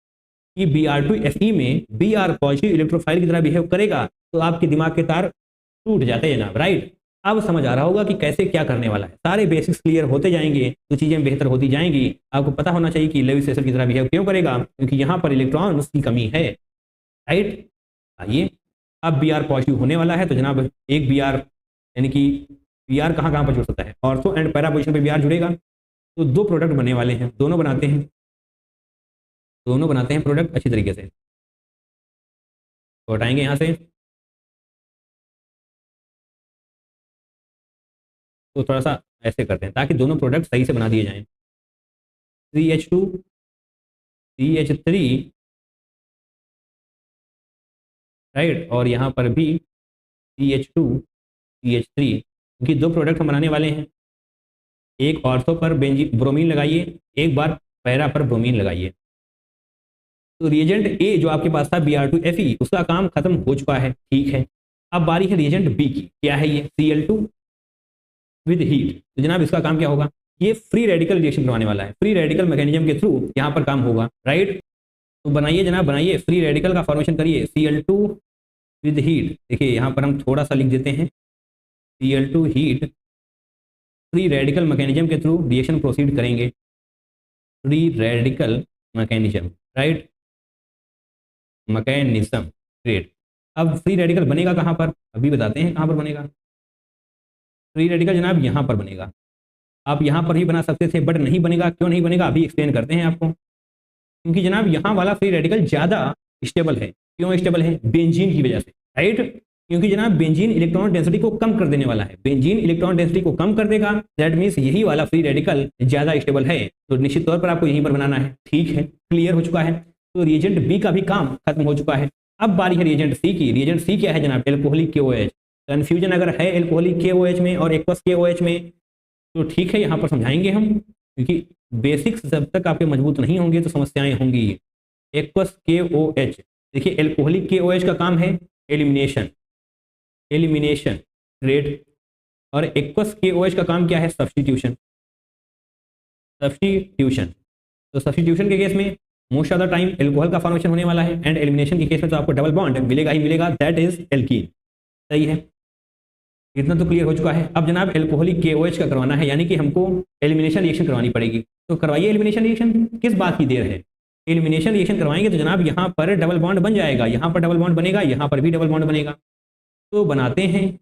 कि Br2Fe में Br पॉजिटिव इलेक्ट्रोफाइल की तरह बिहेव करेगा, तो आपके दिमाग के तार टूट जाते जनाब, राइट। अब समझ आ रहा होगा कि कैसे क्या करने वाला है, सारे बेसिक्स क्लियर होते जाएंगे तो चीजें बेहतर होती जाएंगी। आपको पता होना चाहिए कि लेविस एसिड की तरह बिहेव क्यों करेगा, क्योंकि यहाँ पर इलेक्ट्रॉन की कमी है, राइट। आइए, अब Br पॉजिटिव होने वाला है, तो जनाब एक Br यानी कि Br कहाँ कहाँ पर जुड़ सकता है, ऑर्थो एंड पैरा पोजिशन पर Br जुड़ेगा, तो दो प्रोडक्ट बनने वाले हैं, दोनों बनाते हैं प्रोडक्ट अच्छी तरीके से। तो हटाएंगे यहाँ से, तो थोड़ा सा ऐसे करते हैं ताकि दोनों प्रोडक्ट सही से बना दिए जाएं। CH2 CH3, राइट, और यहाँ पर भी CH2 CH3, क्योंकि दो प्रोडक्ट हम बनाने वाले हैं। एक ऑर्थो पर ब्रोमीन लगाइए, एक बार पैरा पर ब्रोमीन लगाइए। तो रिएजेंट ए जो आपके पास था Br2Fe, उसका काम खत्म हो चुका है, ठीक है। अब बारी है रिएजेंट बी की, क्या है ये, Cl2 विद हीट। तो जनाब इसका काम क्या होगा, ये फ्री रेडिकल रिएक्शन करवाने वाला है, फ्री रेडिकल मैकेनिज्म के थ्रू यहाँ पर काम होगा, राइट। तो बनाइए जनाब, बनाइए, फ्री रेडिकल का फॉर्मेशन करिए, Cl2 विद हीट। देखिए यहाँ पर हम थोड़ा सा लिख देते हैं, Cl2 heat, free radical mechanism के थ्रू रिएक्शन प्रोसीड करेंगे, free radical mechanism, right, mechanism, great. अब फ्री रेडिकल बनेगा कहाँ पर, अभी बताते हैं कहाँ पर बनेगा। फ्री रेडिकल जनाब यहाँ पर बनेगा, आप यहाँ पर ही बना सकते थे बट नहीं बनेगा, क्यों नहीं बनेगा अभी एक्सप्लेन करते हैं आपको। क्योंकि जनाब यहाँ वाला फ्री रेडिकल ज़्यादा स्टेबल है, क्यों स्टेबल है, बेंजीन की वजह से, राइट। क्योंकि जनाब बेंजीन इलेक्ट्रॉन डेंसिटी को कम कर देने वाला है, बेंजीन इलेक्ट्रॉन डेंसिटी को कम कर देगा, दैट मीन्स यही वाला फ्री रेडिकल ज़्यादा स्टेबल है, तो निश्चित तौर पर आपको यहीं पर बनाना है, ठीक है, क्लियर हो चुका है। तो रिएजेंट बी का भी काम खत्म हो चुका है। अब बारी है रिएजेंट सी की। रिएजेंट सी क्या है जनाब, एल्कोहलिक KOH। कन्फ्यूजन अगर है एल्कोहलिक KOH में और एक्वस KOH में तो ठीक है, यहाँ पर समझाएंगे हम, क्योंकि बेसिक्स जब तक आपके मजबूत नहीं होंगे तो समस्याएं होंगी। एक्वस KOH, देखिए एल्कोहलिक KOH का काम है एलिमिनेशन, एलिमिनेशन, ग्रेट। और एक्वस KOH का काम क्या है? सब्स्टिट्यूशन। सब्स्टिट्यूशन, तो सब्स्टिट्यूशन के केस में most of the time alcohol का फॉर्मेशन होने वाला है, एंड एलिमिनेशन के केस में तो आपको डबल बॉन्ड मिलेगा ही मिलेगा, दैट इज एल्कीन। सही है, इतना तो क्लियर हो चुका है। अब जनाब एल्कोहलिक KOH का करवाना है, यानी कि हमको एलिमिनेशन रिएक्शन करवानी पड़ेगी। तो करवाइए एलिमिनेशन रिएक्शन, किस बात की देर है? एलिमिनेशन रिएक्शन करवाएंगे तो जनाब यहाँ पर डबल बॉन्ड बन जाएगा, यहाँ पर डबल बॉन्ड बनेगा, यहाँ पर भी डबल बॉन्ड बनेगा। तो बनाते हैं,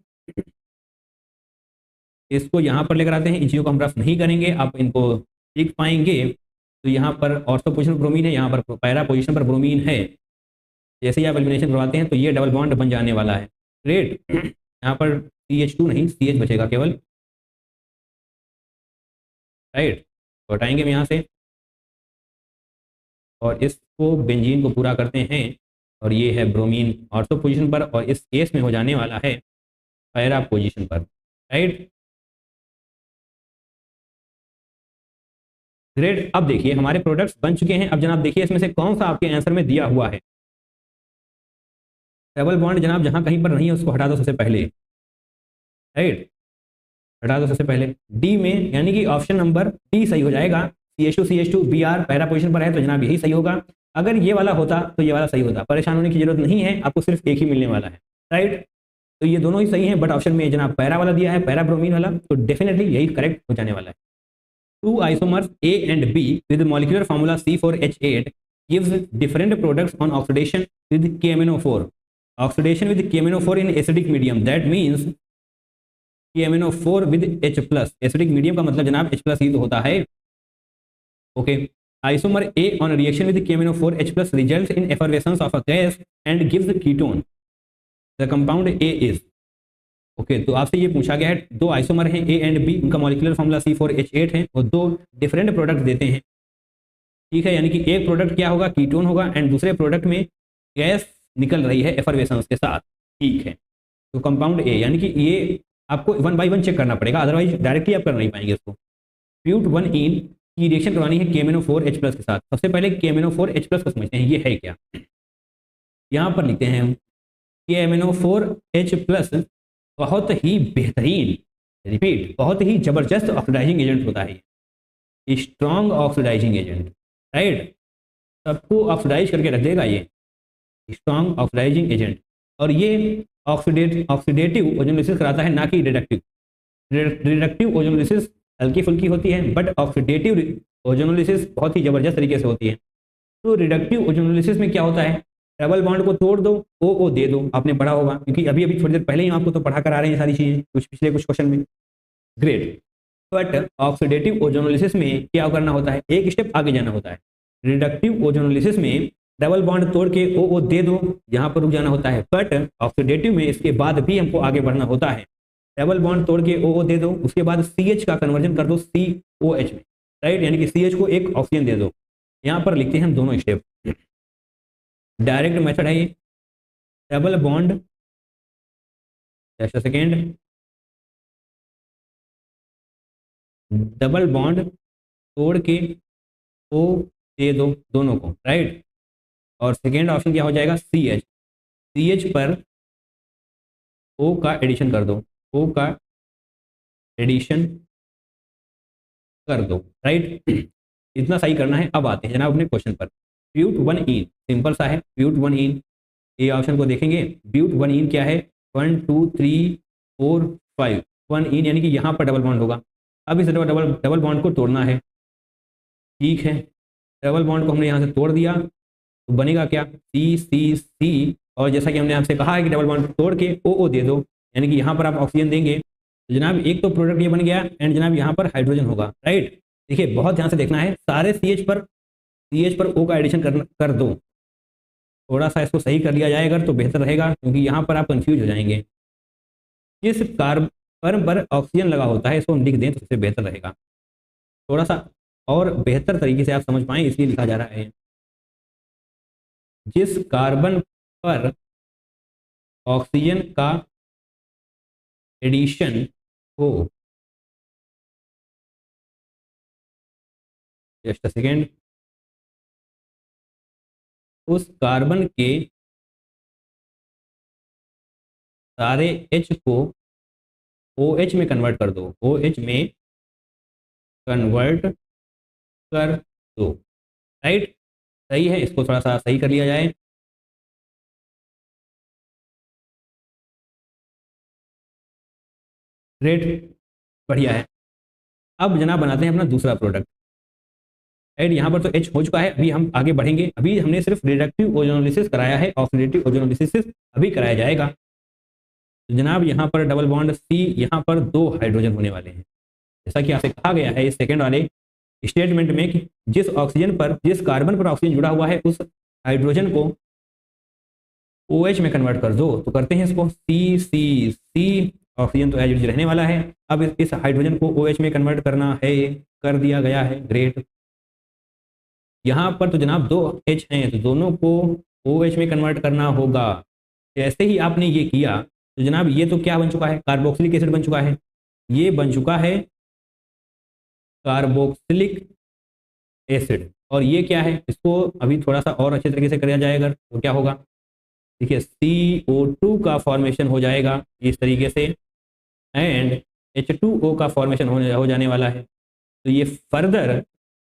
इसको यहाँ पर लेकर आते हैं। इन चीज़ों को हम रफ नहीं करेंगे, आप इनको सीख पाएंगे। तो यहाँ पर ऑर्थो पोजिशन पर ब्रोमीन है, यहाँ पर पैरा पोजिशन पर ब्रोमीन है। जैसे ही आप एलिमिनेशन करवाते हैं तो ये डबल बॉन्ड बन जाने वाला है। ग्रेट। यहाँ पर CH2 नहीं, CH बचेगा केवल, राइट। तो हटाएंगे हम यहाँ से और इसको बेंजीन को पूरा करते हैं, और ये है ब्रोमीन ऑर्थो पोजिशन पर, और इस केस में हो जाने वाला है पैरा पोजिशन पर, राइट। ग्रेट। अब देखिए हमारे प्रोडक्ट्स बन चुके हैं। अब जनाब देखिए इसमें से कौन सा आपके आंसर में दिया हुआ है। डबल बॉन्ड जनाब जहां कहीं पर नहीं है उसको हटा दो सबसे पहले, राइट, हटा दो सबसे पहले। डी में, यानी कि ऑप्शन नंबर डी सही हो जाएगा। CH2 Br पैरा पोजिशन पर है तो जनाब यही सही होगा। अगर ये वाला होता तो ये वाला सही होता। परेशान होने की जरूरत नहीं है, आपको सिर्फ एक ही मिलने वाला है, राइट। तो ये दोनों ही सही है, बट ऑप्शन में जनाब पैरा वाला दिया है, पैरा ब्रोमीन वाला, तो डेफिनेटली यही करेक्ट हो जाने वाला है। Two isomers A and B with molecular formula C4H8 gives different products on oxidation with KMnO4. Oxidation with KMnO4 in acidic medium, that means KMnO4 with H+. acidic medium का मतलब जनाब H+ ही तो होता है। Okay, isomer A on reaction with KMnO4 H+ results in effervescence of a gas and gives ketone. The compound A is, okay तो आपसे ये पूछा गया है, दो आइसोमर हैं A एंड B, उनका मॉलिक्यूलर फॉर्मूला C4H8 है, और दो डिफरेंट प्रोडक्ट देते हैं, ठीक है। यानी कि एक प्रोडक्ट क्या होगा? कीटोन होगा, एंड दूसरे प्रोडक्ट में गैस निकल रही है एफरवेसेंस के साथ, ठीक है। तो कंपाउंड A, यानी कि ये आपको 1 बाय 1 चेक करना पड़ेगा, अदरवाइज डायरेक्टली आप कर नहीं पाएंगे इसको। प्यूट 1 की रिएक्शन करवानी है KMnO4H+ के साथ। सबसे पहले KMnO4H+ को समझते हैं, ये है क्या। यहाँ पर लिखते हैं हम KMnO4H+ बहुत ही बेहतरीन, रिपीट, बहुत ही जबरदस्त ऑक्सीडाइजिंग एजेंट होता है, स्ट्रॉन्ग ऑक्सीडाइजिंग एजेंट, राइट। सबको ऑक्सीडाइज करके रख देगा ये, स्ट्रॉन्ग ऑक्सीडाइजिंग एजेंट। और ये ऑक्सीडेटिव ओजोनोलिसिस कराता है, ना कि रिडक्टिव। रिडक्टिव ओजोनोलिसिस हल्की फुल्की होती है, बट ऑक्सीडेटिव ओजोनोलिसिस बहुत ही जबरदस्त तरीके से होती है। तो रिडक्टिव ओजोनोलिसिस में क्या होता है? डबल बॉन्ड को तोड़ दो, ओ दे दो, आपने पढ़ा होगा, क्योंकि अभी अभी थोड़ी देर पहले ही आपको तो पढ़ा कर आ रहे हैं सारी चीजें, कुछ पिछले कुछ क्वेश्चन में। ग्रेट। बट ऑक्सीडेटिव ओजोनोलिसिस में क्या करना होता है? एक स्टेप आगे जाना होता है। रिडक्टिव ओजोनोलिसिस में डबल बॉन्ड तोड़ के ओ दे दो, यहाँ पर रुक जाना होता है। बट ऑक्सीडेटिव में इसके बाद भी हमको आगे बढ़ना होता है। डबल बॉन्ड तोड़ के ओ दे दो, उसके बाद CH का कन्वर्जन कर दो COH में, राइट, यानी कि CH को एक ऑक्सीजन दे दो। यहाँ पर लिखते हैं हम दोनों स्टेप, डायरेक्ट मेथड है ये। Double bond, just a second, double bond तोड़ के ओ दे दो दोनों को, राइट। और सेकेंड ऑप्शन क्या हो जाएगा? CH पर ओ का एडिशन कर दो, ओ का एडिशन कर दो, राइट। इतना सही करना है। अब आते हैं जनाब अपने क्वेश्चन पर। ब्यूट 1 सिंपल सा है, ब्यूट 1 ये ऑप्शन को देखेंगे। ब्यूट 1 क्या है? 1 2 3 4 5 1 यानी कि यहाँ पर डबल बॉन्ड होगा। अब इस डबल बॉन्ड को तोड़ना है, ठीक है। डबल बॉन्ड को हमने यहाँ से तोड़ दिया तो बनेगा क्या? C और जैसा कि हमने आपसे कहा है कि डबल बॉन्ड तोड़ के ओ दे दो, यानी कि यहाँ पर आप ऑक्सीजन देंगे तो जनाब एक तो प्रोडक्ट ये बन गया, एंड जनाब यहाँ पर हाइड्रोजन होगा, राइट। देखिए बहुत ध्यान से देखना है, सारे CH पर O का एडिशन कर दो। थोड़ा सा इसको सही कर लिया जाए अगर तो बेहतर रहेगा, क्योंकि यहाँ पर आप कंफ्यूज हो जाएंगे। किस कार्बन पर ऑक्सीजन लगा होता है इसको हम लिख दें तो सबसे बेहतर रहेगा, थोड़ा सा और बेहतर तरीके से आप समझ पाएं, इसलिए लिखा जा रहा है। जिस कार्बन पर ऑक्सीजन का एडिशन हो, जस्ट अ सेकेंड, उस कार्बन के सारे H को OH में कन्वर्ट कर दो, OH में कन्वर्ट कर दो, राइट। सही है, इसको थोड़ा सा सही कर लिया जाए। ग्रेट, बढ़िया है। अब जनाब बनाते हैं अपना दूसरा प्रोडक्ट, राइट। यहाँ पर तो H हो चुका है, अभी हम आगे बढ़ेंगे। अभी हमने सिर्फ रिडक्टिव ओजोनोलिसिस कराया है, ऑक्सीडेटिव ओजोनोलिसिस अभी कराया जाएगा। तो जनाब यहाँ पर डबल बॉन्ड C, यहाँ पर 2 हाइड्रोजन होने वाले हैं, जैसा कि आपसे कहा गया है इस सेकेंड वाले स्टेटमेंट में कि जिस ऑक्सीजन पर, जिस कार्बन पर ऑक्सीजन जुड़ा हुआ है उस हाइड्रोजन को OH में कन्वर्ट कर दो। तो करते हैं इसको, C ऑक्सीजन तो एज रहने वाला है। अब इस हाइड्रोजन को OH में कन्वर्ट करना है, कर दिया गया है, ग्रेट। यहाँ पर तो जनाब 2 H हैं, तो दोनों को OH में कन्वर्ट करना होगा। जैसे ही आपने ये किया तो जनाब ये तो क्या बन चुका है, कार्बोक्सिलिक एसिड बन चुका है। ये बन चुका है कार्बोक्सिलिक एसिड, और ये क्या है, इसको अभी थोड़ा सा और अच्छे तरीके से किया जाएगा तो क्या होगा, देखिए CO2 का फॉर्मेशन हो जाएगा इस तरीके से, एंड H2O का फॉर्मेशन हो जाने वाला है। तो ये further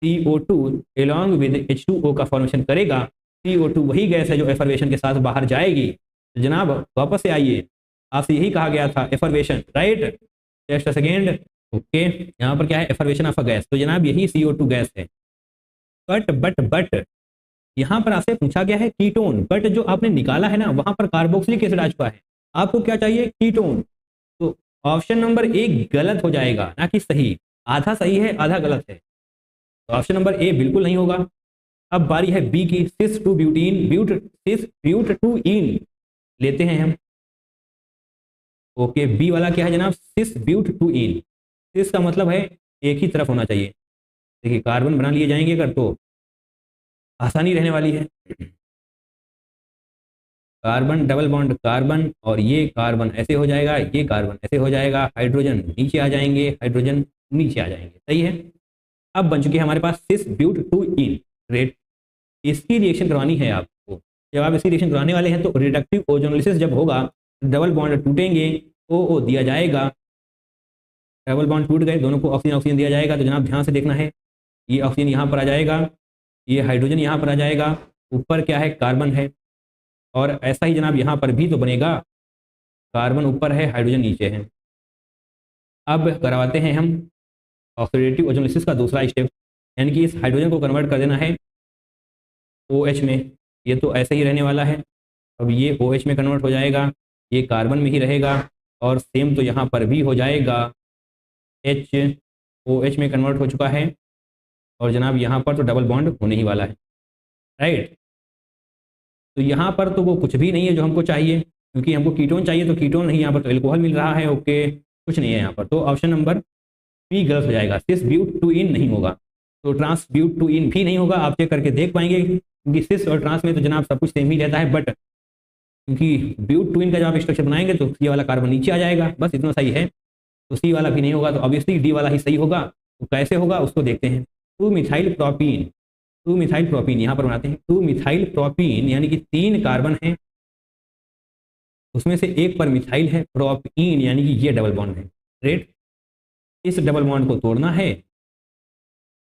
CO2 along with H2O का फॉर्मेशन करेगा। CO2 वही गैस है जो एफर्वेशन के साथ बाहर जाएगी। तो जनाब वापस से आइए, आपसे यही कहा गया था effervescence, right. Just a second, okay. यहाँ पर क्या है, एफर्वेशन ऑफ अ गैस, तो जनाब यही CO2 गैस है। बट यहाँ पर आपसे पूछा गया है कीटोन, बट जो आपने निकाला है ना वहां पर कार्बोक्सिलिक एसिड आ चुका है, आपको क्या चाहिए, कीटोन। तो ऑप्शन नंबर 1 गलत हो जाएगा, ना कि सही। आधा सही है आधा गलत है, तो ऑप्शन नंबर A बिल्कुल नहीं होगा। अब बारी है B की, cis two butene, cis but two ene लेते हैं हम। ओके, B वाला क्या है जनाब, सिस ब्यूट टू इन। सिस का मतलब है एक ही तरफ होना चाहिए। देखिए कार्बन बना लिए जाएंगे अगर तो आसानी रहने वाली है। कार्बन डबल बॉन्ड कार्बन, और ये कार्बन ऐसे हो जाएगा, ये कार्बन ऐसे हो जाएगा, हाइड्रोजन नीचे आ जाएंगे, हाइड्रोजन नीचे आ जाएंगे, सही है। अब बन चुकी है हमारे पास सिस ब्यूट टू इन, ग्रेट। इसकी रिएक्शन करवानी है आपको। जब आप इसकी रिएक्शन करवाने वाले हैं तो रिडक्टिव ओजोनोलिसिस जब होगा, डबल बॉन्ड टूटेंगे, ओ दिया जाएगा, डबल बॉन्ड टूट गए, दोनों को ऑक्सीजन ऑक्सीजन दिया जाएगा। तो जनाब ध्यान से देखना है, ये ऑक्सीजन यहाँ पर आ जाएगा, ये हाइड्रोजन यहाँ पर आ जाएगा, ऊपर क्या है, कार्बन है। और ऐसा ही जनाब यहाँ पर भी तो बनेगा, कार्बन ऊपर है, हाइड्रोजन नीचे है। अब करवाते हैं हम ऑक्सीडेटिव ओजोनोलिसिस का दूसरा स्टेप, यानी कि इस हाइड्रोजन को कन्वर्ट कर देना है OH में। ये तो ऐसे ही रहने वाला है, अब ये OH में कन्वर्ट हो जाएगा, ये कार्बन में ही रहेगा, और सेम तो यहाँ पर भी हो जाएगा, H OH में कन्वर्ट हो चुका है, और जनाब यहाँ पर तो डबल बॉन्ड होने ही वाला है, राइट। तो यहाँ पर तो वो कुछ भी नहीं है जो हमको चाहिए, क्योंकि हमको कीटोन चाहिए, तो कीटोन नहीं, यहाँ पर तो एल्कोहल मिल रहा है, ओके, कुछ नहीं है यहाँ पर। तो ऑप्शन नंबर B गलत हो जाएगा, सिस ब्यूट टू इन नहीं होगा, तो ट्रांस ब्यूट टू इन भी नहीं होगा। आप चेक करके देख पाएंगे, क्योंकि सिस और ट्रांस में तो जनाब सब कुछ सेम ही रहता है, बट क्योंकि ब्यूट टू इन का जब आप स्ट्रक्चर बनाएंगे तो ये वाला कार्बन नीचे आ जाएगा, बस इतना सही है। तो C वाला भी नहीं होगा, तो ऑब्वियसली D वाला ही सही होगा। तो कैसे होगा उसको देखते हैं। 2 मिथाइल प्रोपीन, 2 मिथाइल प्रोपीन यहाँ पर बनाते हैं। 2 मिथाइल प्रोपीन यानी कि 3 कार्बन है, उसमें से एक पर मिथाइल है, प्रोपीन यानी कि ये डबल बॉन्ड है, ग्रेट। इस डबल बॉन्ड को तोड़ना है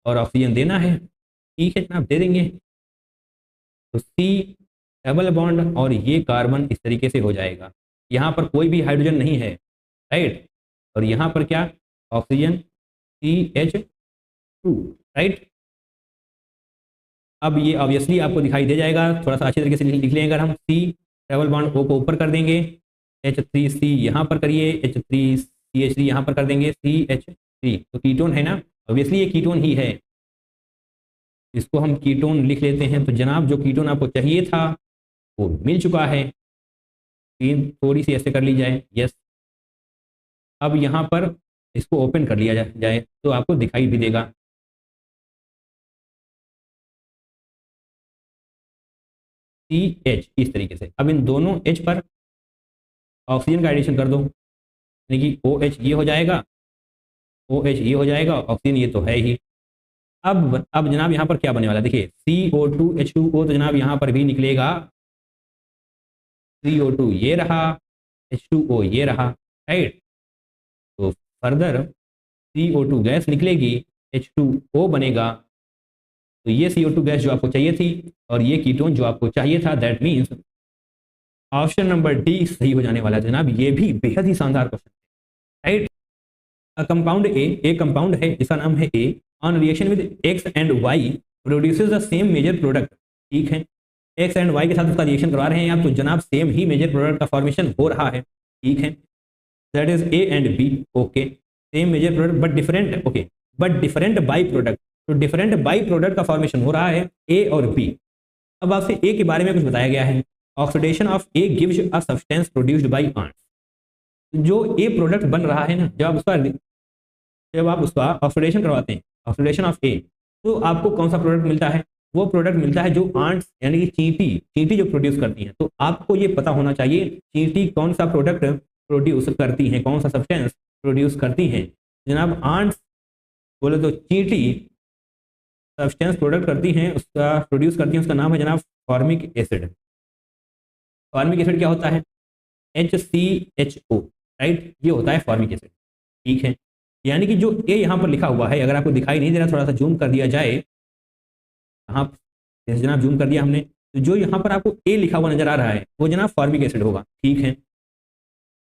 और ऑक्सीजन देना है, ठीक है जनाब, दे देंगे। तो C डबल बॉन्ड और ये कार्बन इस तरीके से हो जाएगा, यहाँ पर कोई भी हाइड्रोजन नहीं है, राइट। और यहाँ पर क्या, ऑक्सीजन CH2, राइट। अब ये ऑब्वियसली आपको दिखाई दे जाएगा, थोड़ा सा अच्छे तरीके से लिख लेंगे। अगर हम C डबल बॉन्ड O को ऊपर कर देंगे, H3C यहाँ पर करिए, H3CH3 यहाँ पर कर देंगे, CH3, तो कीटोन है ना, ऑब्वियसली ये कीटोन ही है, इसको हम कीटोन लिख लेते हैं। तो जनाब जो कीटोन आपको चाहिए था वो मिल चुका है, थोड़ी सी ऐसे कर ली जाए, यस। अब यहाँ पर इसको ओपन कर लिया जाए तो आपको दिखाई भी देगा। CH इस तरीके से। अब इन दोनों H पर ऑक्सीजन का एडिशन कर दो, यानी कि OH ये हो जाएगा, OH ये हो जाएगा, ऑक्सीजन ये तो है ही। अब जनाब यहाँ पर क्या बनने वाला है, देखिए CO2 H2O, तो जनाब यहाँ पर भी निकलेगा CO2 ये रहा, H2O ये रहा, राइट। तो फर्दर CO2 गैस निकलेगी, H2O बनेगा। तो ये CO2 गैस जो आपको चाहिए थी और ये कीटोन जो आपको चाहिए था, that means option number D सही हो जाने वाला है जनाब। ये भी बेहद ही शानदार question, right. Compound A compound है जिसका नाम है A, on reaction with X and Y produces the same major product, ठीक है। एक्स एंड वाई के साथ उसका रिएक्शन करवा रहे हैं आप, तो जनाब सेम ही मेजर प्रोडक्ट का फॉर्मेशन हो रहा है, ठीक है। That is A and B, okay. Same major product but different, okay, but different by product. तो डिफरेंट बाई प्रोडक्ट का फॉर्मेशन हो रहा है ए और बी। अब आपसे ए के बारे में कुछ बताया गया है, oxidation of A gives a substance produced by ants. जो ए प्रोडक्ट बन रहा है ना, जब आप उसका ऑक्सीडेशन करवाते हैं, ऑक्सीडेशन ऑफ ए, तो आपको कौन सा प्रोडक्ट मिलता है? वो प्रोडक्ट मिलता है जो आंट्स यानी कि चींटी जो प्रोड्यूस करती हैं। तो आपको ये पता होना चाहिए चींटी कौन सा प्रोडक्ट प्रोड्यूस करती हैं, कौन सा सब्सटेंस प्रोड्यूस करती हैं। जनाब आंट्स बोले तो चींटी सब्सटेंस प्रोडक्ट करती हैं, उसका प्रोड्यूस करती हैं, उसका नाम है जनाब फॉर्मिक एसिड। फॉर्मिक एसिड क्या होता है? HCHO, राइट, ये होता है फॉर्मिक एसिड, ठीक है। यानी कि जो ए यहाँ पर लिखा हुआ है, अगर आपको दिखाई नहीं दे रहा, थोड़ा सा जूम कर दिया जाए, हाँ जनाब जूम कर दिया हमने, तो जो यहाँ पर आपको ए लिखा हुआ नजर आ रहा है वो जनाब फॉर्मिक एसिड होगा, ठीक है।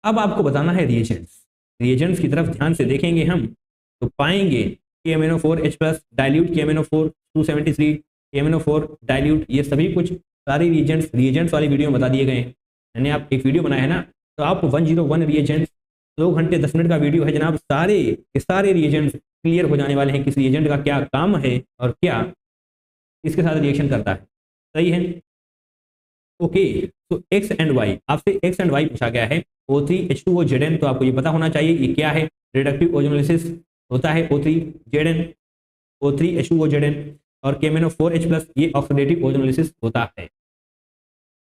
अब आपको बताना है रिएजेंट्स। रिएजेंट्स की तरफ ध्यान से देखेंगे हम तो पाएंगे KMnO4H+ dilute KMnO4 273, KMnO4 dilute, ये सभी कुछ सारे रिएजेंट्स वाली वीडियो में बता दिए गए हैं। मैंने आप एक वीडियो बनाया है ना, तो आप 101 रिएजेंट्स 2 घंटे 10 मिनट का वीडियो है जनाब, सारे के सारे रिएजेंट्स क्लियर हो जाने वाले हैं, किस रिएजेंट का क्या काम है और क्या इसके साथ रिएक्शन करता है, सही है। ओके, तो एक्स एंड वाई, आपसे एक्स एंड वाई पूछा गया है। O3H2OZn, तो आपको ये पता होना चाहिए ये क्या है, रिडक्टिव ओजोनोलिसिस होता है O3ZN, O3H2OZn। और KMnO4H+, ये ऑक्सीडेटिव ओजोनोलिसिस होता है।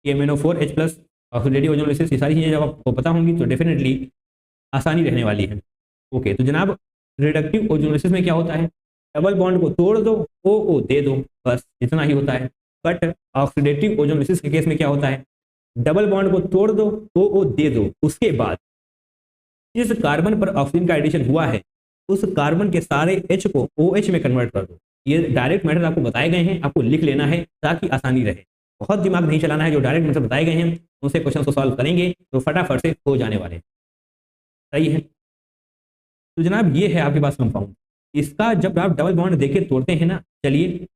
KMnO4H+ ऑक्सीडेटिव ओजोनोलिसिस, ये सारी चीज़ें जब आपको पता होंगी तो डेफिनेटली आसानी रहने वाली है। ओके, तो जनाब रिडक्टिव ओजोनोलिसिस में क्या होता है? डबल बॉन्ड को तोड़ दो, OO दे दो, बस इतना ही होता है। बट ऑक्सीडेटिव ओजोनोलिसिस के केस में क्या होता है? डबल बॉन्ड को तोड़ दो, OO दे दो, उसके बाद जिस कार्बन पर ऑक्सीजन का एडिशन हुआ है उस कार्बन के सारे H को OH में कन्वर्ट कर दो। ये डायरेक्ट मेथड आपको बताए गए हैं, आपको लिख लेना है ताकि आसानी रहे। बहुत दिमाग नहीं चलाना है, जो डायरेक्ट मेथड बताए गए हैं उनसे क्वेश्चन को सॉल्व करेंगे तो फटाफट से हो जाने वाले, सही है। तो जनाब ये है आपके पास कंपाउंड, इसका जब आप डबल बॉन्ड देके तोड़ते हैं ना, चलिए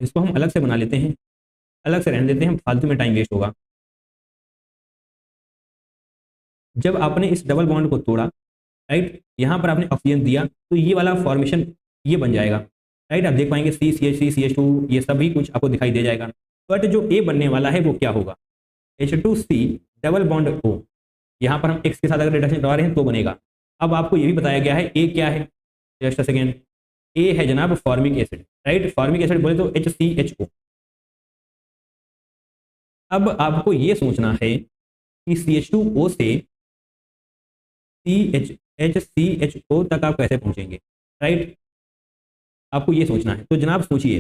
इसको हम अलग से बना लेते हैं, अलग से रहने देते हैं, फालतू में टाइम वेस्ट होगा। जब आपने इस डबल बॉन्ड को तोड़ा, राइट, यहाँ पर आपने ऑक्सीजन दिया, तो ये वाला फॉर्मेशन ये बन जाएगा, राइट। आप देख पाएंगे CCH3 CH2 ये सभी कुछ आपको दिखाई दे जाएगा। बट जो ए बनने वाला है वो क्या होगा? H2C double bond O। यहाँ पर हम एक्स के साथ अगर रिडक्शन करवा रहे हैं तो बनेगा। अब आपको ये भी बताया गया है ए क्या है, जस्ट अ सेकेंड, ए है जनाब formic acid, right. Formic acid बोले तो HCHO। अब आपको ये सोचना है कि CH2O से HCHO तक आप कैसे पहुंचेंगे, राइट। आपको ये सोचना है, तो जनाब सोचिए,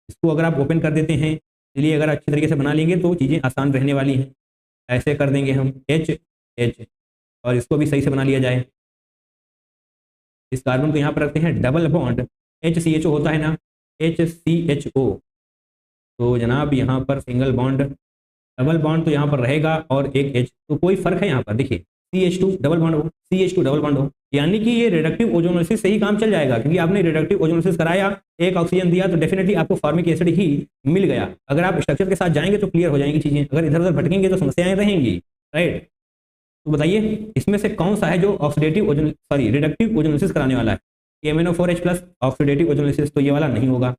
इसको अगर आप ओपन कर देते हैं, चलिए अगर अच्छी तरीके से बना लेंगे तो चीज़ें आसान रहने वाली हैं। ऐसे कर देंगे हम H और इसको भी सही से बना लिया जाए। इस कार्बन को यहाँ पर रखते हैं, डबल बॉन्ड HCHO होता है ना, HCHO, तो जनाब यहाँ पर सिंगल बॉन्ड, डबल बॉन्ड तो यहाँ पर रहेगा और एक H, तो कोई फर्क है यहाँ पर? देखिए CH2 डबल बॉन्ड हो, CH2 डबल बॉन्ड हो, यानी कि ये रिडक्टिव ओजोनोलिसिस से ही काम चल जाएगा, क्योंकि आपने रिडक्टिव ओजोनोलिसिस कराया, एक ऑक्सीजन दिया, तो डेफिनेटली आपको फॉर्मिक एसिड ही मिल गया। अगर आप स्ट्रक्चर के साथ जाएंगे तो क्लियर हो जाएंगी चीजें, अगर इधर उधर भटकेंगे तो समस्याएं रहेंगी, राइट। तो बताइए इसमें से कौन सा है जो ऑक्सीडेटिव रिडक्टिव ओजोनोलिसिस कराने वाला है? KMnO4H+ ऑक्सीडेटिव ओजोनोलिसिस, तो ये वाला नहीं होगा।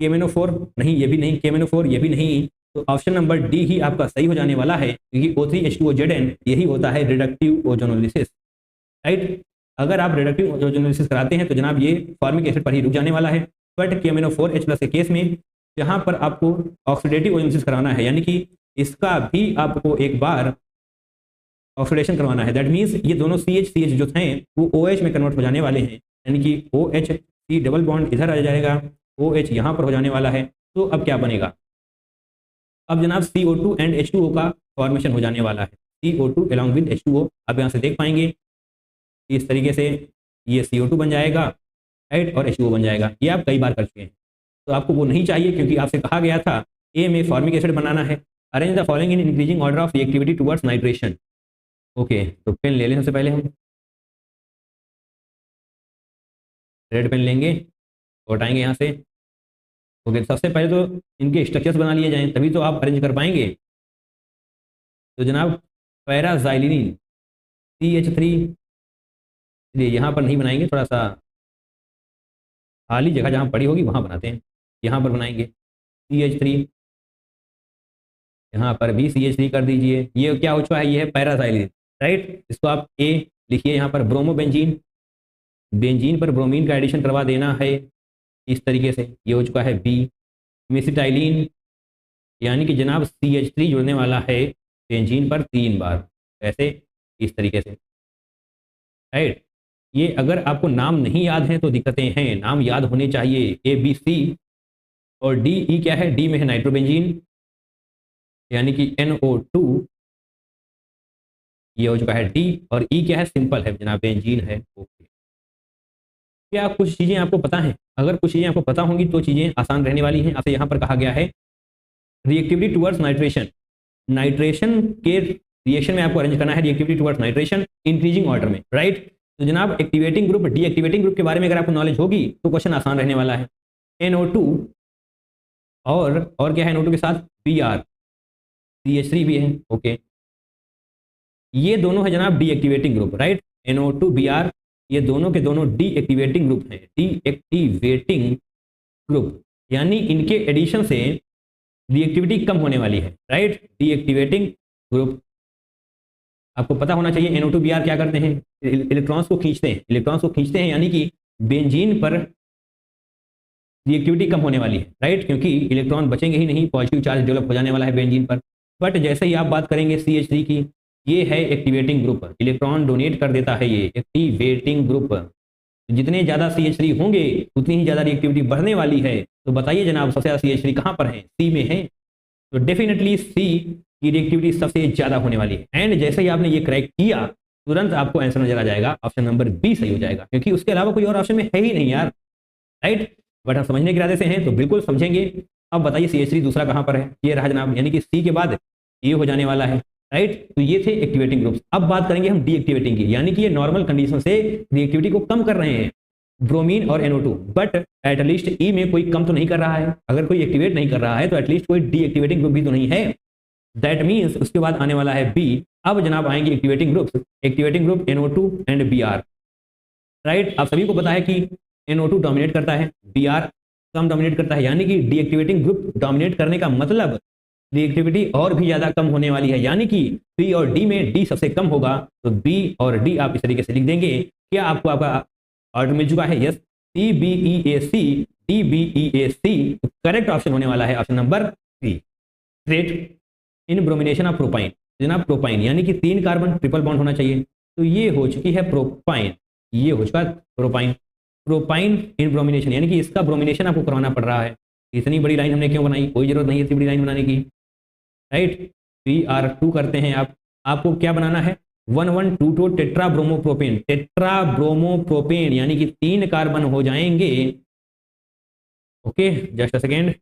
KMnO4 नहीं, ये भी नहीं, KMnO4 ये भी नहीं, तो ऑप्शन नंबर डी ही आपका सही हो जाने वाला है, क्योंकि O3H2OZn यही होता है रिडक्टिव ओजोनोलिसिस, राइट। अगर आप रिडक्टिव ओजोनोलिसिस कराते हैं तो जनाब ये फॉर्मिक एसिड पर ही रुक जाने वाला है। बट KMnO4H+ के केस में जहां पर आपको ऑक्सीडेटिव ओजोनोलिसिस कराना है, यानी कि इसका भी आपको एक बार ऑक्सीडेशन करवाना है, दैट मीन्स ये दोनों CH जो थे वो OH में कन्वर्ट हो जाने वाले हैं, यानी कि OH C डबल बॉन्ड इधर आ जाएगा, OH यहाँ पर हो जाने वाला है। तो अब क्या बनेगा? अब जनाब CO2 एंड H2O का फॉर्मेशन हो जाने वाला है। CO2 along with H2O। आप यहाँ से देख पाएंगे इस तरीके से ये CO2 बन जाएगा, राइट, और H2O बन जाएगा। ये आप कई बार कर चुके हैं, तो आपको वो नहीं चाहिए क्योंकि आपसे कहा गया था ए में फॉर्मिक एसिड बनाना है। Arrange the following in increasing order of reactivity towards nitration. Okay, तो पेन ले लें सबसे पहले, हम रेड पेन लेंगे और हटाएंगे यहाँ से। ओके, सबसे पहले तो इनके स्ट्रक्चर्स बना लिए जाएं, तभी तो आप अरेंज कर पाएंगे। तो जनाब पैराजाइलिन CH3, ये यहाँ पर नहीं बनाएंगे, थोड़ा सा खाली जगह जहाँ पड़ी होगी वहाँ बनाते हैं। यहाँ पर बनाएंगे CH3, यहाँ पर भी CH3 कर दीजिए। ये क्या हो चुका है, ये है पैराजाइलिन, राइट। इसको आप A लिखिए। यहाँ पर ब्रोमोबेंजीन, बेंजीन पर ब्रोमीन का एडिशन करवा देना है इस तरीके से, ये हो चुका है B। मेसिटाइलिन, यानी कि जनाब CH3 जुड़ने वाला है बेंजीन पर 3 बार, ऐसे इस तरीके से, राइट। ये अगर आपको नाम नहीं याद है तो दिक्कतें हैं, नाम याद होने चाहिए। ABC और DE क्या है, D में है नाइट्रोबेंजीन, यानी कि NO2, ये हो चुका है D, और E क्या है, सिंपल है जनाब, बेंजीन है। ओके, क्या कुछ चीज़ें आपको पता हैं? अगर कुछ चीज़ें आपको पता होंगी तो चीज़ें आसान रहने वाली हैं। आपसे यहाँ पर कहा गया है रिएक्टिविटी टुवर्ड्स नाइट्रेशन, नाइट्रेशन के रिएक्शन में आपको अरेंज करना है reactivity towards nitration increasing order में, राइट। तो जनाब एक्टिवेटिंग ग्रुप, डीएक्टिवेटिंग ग्रुप के बारे में अगर आपको नॉलेज होगी तो क्वेश्चन आसान रहने वाला है। NO2 और क्या है NO2 के साथ, Br, CH3 भी है। ओके, ये दोनों है जनाब deactivating group, right. NO2 Br, ये दोनों के दोनों डीएक्टिवेटिंग ग्रुप हैं, डीएक्टिवेटिंग ग्रुप, यानी इनके एडिशन से रिएक्टिविटी कम होने वाली है, राइट। डीएक्टिवेटिंग ग्रुप आपको पता होना चाहिए। NO2 Br क्या करते हैं, इलेक्ट्रॉन्स को खींचते हैं, इलेक्ट्रॉन्स को खींचते हैं, यानी कि बेंजीन पर रिएक्टिविटी कम होने वाली है, राइट, क्योंकि इलेक्ट्रॉन बचेंगे ही नहीं, पॉजिटिव चार्ज डेवलप हो जाने वाला है बेंजीन पर। बट जैसे ही आप बात करेंगे CH3 की, ये है एक्टिवेटिंग ग्रुप, इलेक्ट्रॉन डोनेट कर देता है, ये एक्टिवेटिंग ग्रुप। जितने ज़्यादा CH3 होंगे उतनी ही ज़्यादा रिएक्टिविटी बढ़ने वाली है। तो बताइए जनाब सबसे ज़्यादा CH3 कहाँ पर है, C में है, तो डेफिनेटली C की रिएक्टिविटी सबसे ज़्यादा होने वाली है। एंड जैसे ही आपने ये क्रैक किया तुरंत आपको आंसर नजर आ जाएगा, ऑप्शन नंबर B सही हो जाएगा, क्योंकि उसके अलावा कोई और ऑप्शन में है ही नहीं यार, राइट। बट हम समझने के इरादे से हैं तो बिल्कुल समझेंगे। अब बताइए CH3 दूसरा कहाँ पर है, ये रहा जनाब, यानी कि C के बाद ये हो जाने वाला है, राइट। तो ये थे एक्टिवेटिंग ग्रुप्स। अब बात करेंगे हम डीएक्टिवेटिंग की, यानी कि ये नॉर्मल कंडीशन से रिएक्टिविटी को कम कर रहे हैं, ब्रोमीन और NO2, बट एटलीस्ट E में कोई कम तो नहीं कर रहा है। अगर कोई एक्टिवेट नहीं कर रहा है तो एटलीस्ट कोई डीएक्टिवेटिंग ग्रुप भी तो नहीं है, दैट मीन्स उसके बाद आने वाला है B। अब जनाब आएंगे activating groups, activating group NO2 and Br, right. आप सभी को पता है कि NO2 डोमिनेट करता है, Br कम डोमिनेट करता है, यानी कि डीएक्टिवेटिंग ग्रुप डोमिनेट करने का मतलब रिएक्टिविटी और भी ज्यादा कम होने वाली है, यानी कि C और D में D सबसे कम होगा, तो B और D आप इस तरीके से लिख देंगे। क्या आपको आपका ऑर्डर मिल चुका है? यस, CBEAC DBEAC, तो करेक्ट ऑप्शन होने वाला है option number C। Great. In bromination of propyne, जनाब प्रोपाइन यानी कि 3 कार्बन ट्रिपल बॉन्ड होना चाहिए, तो ये हो चुकी है प्रोपाइन, ये हो चुका प्रोपाइन। प्रोपाइन इन ब्रोमिनेशन, यानी कि इसका ब्रोमिनेशन आपको करवाना पड़ रहा है। इतनी बड़ी लाइन हमने क्यों बनाई, कोई जरूरत नहीं है इतनी बड़ी लाइन बनाने की, राइट। Br2 करते हैं आप, आपको क्या बनाना है 1122 टेट्राब्रोमोप्रोपेन, टेट्राब्रोमोप्रोपेन यानी कि 3 कार्बन हो जाएंगे। ओके, जस्ट अ सेकेंड,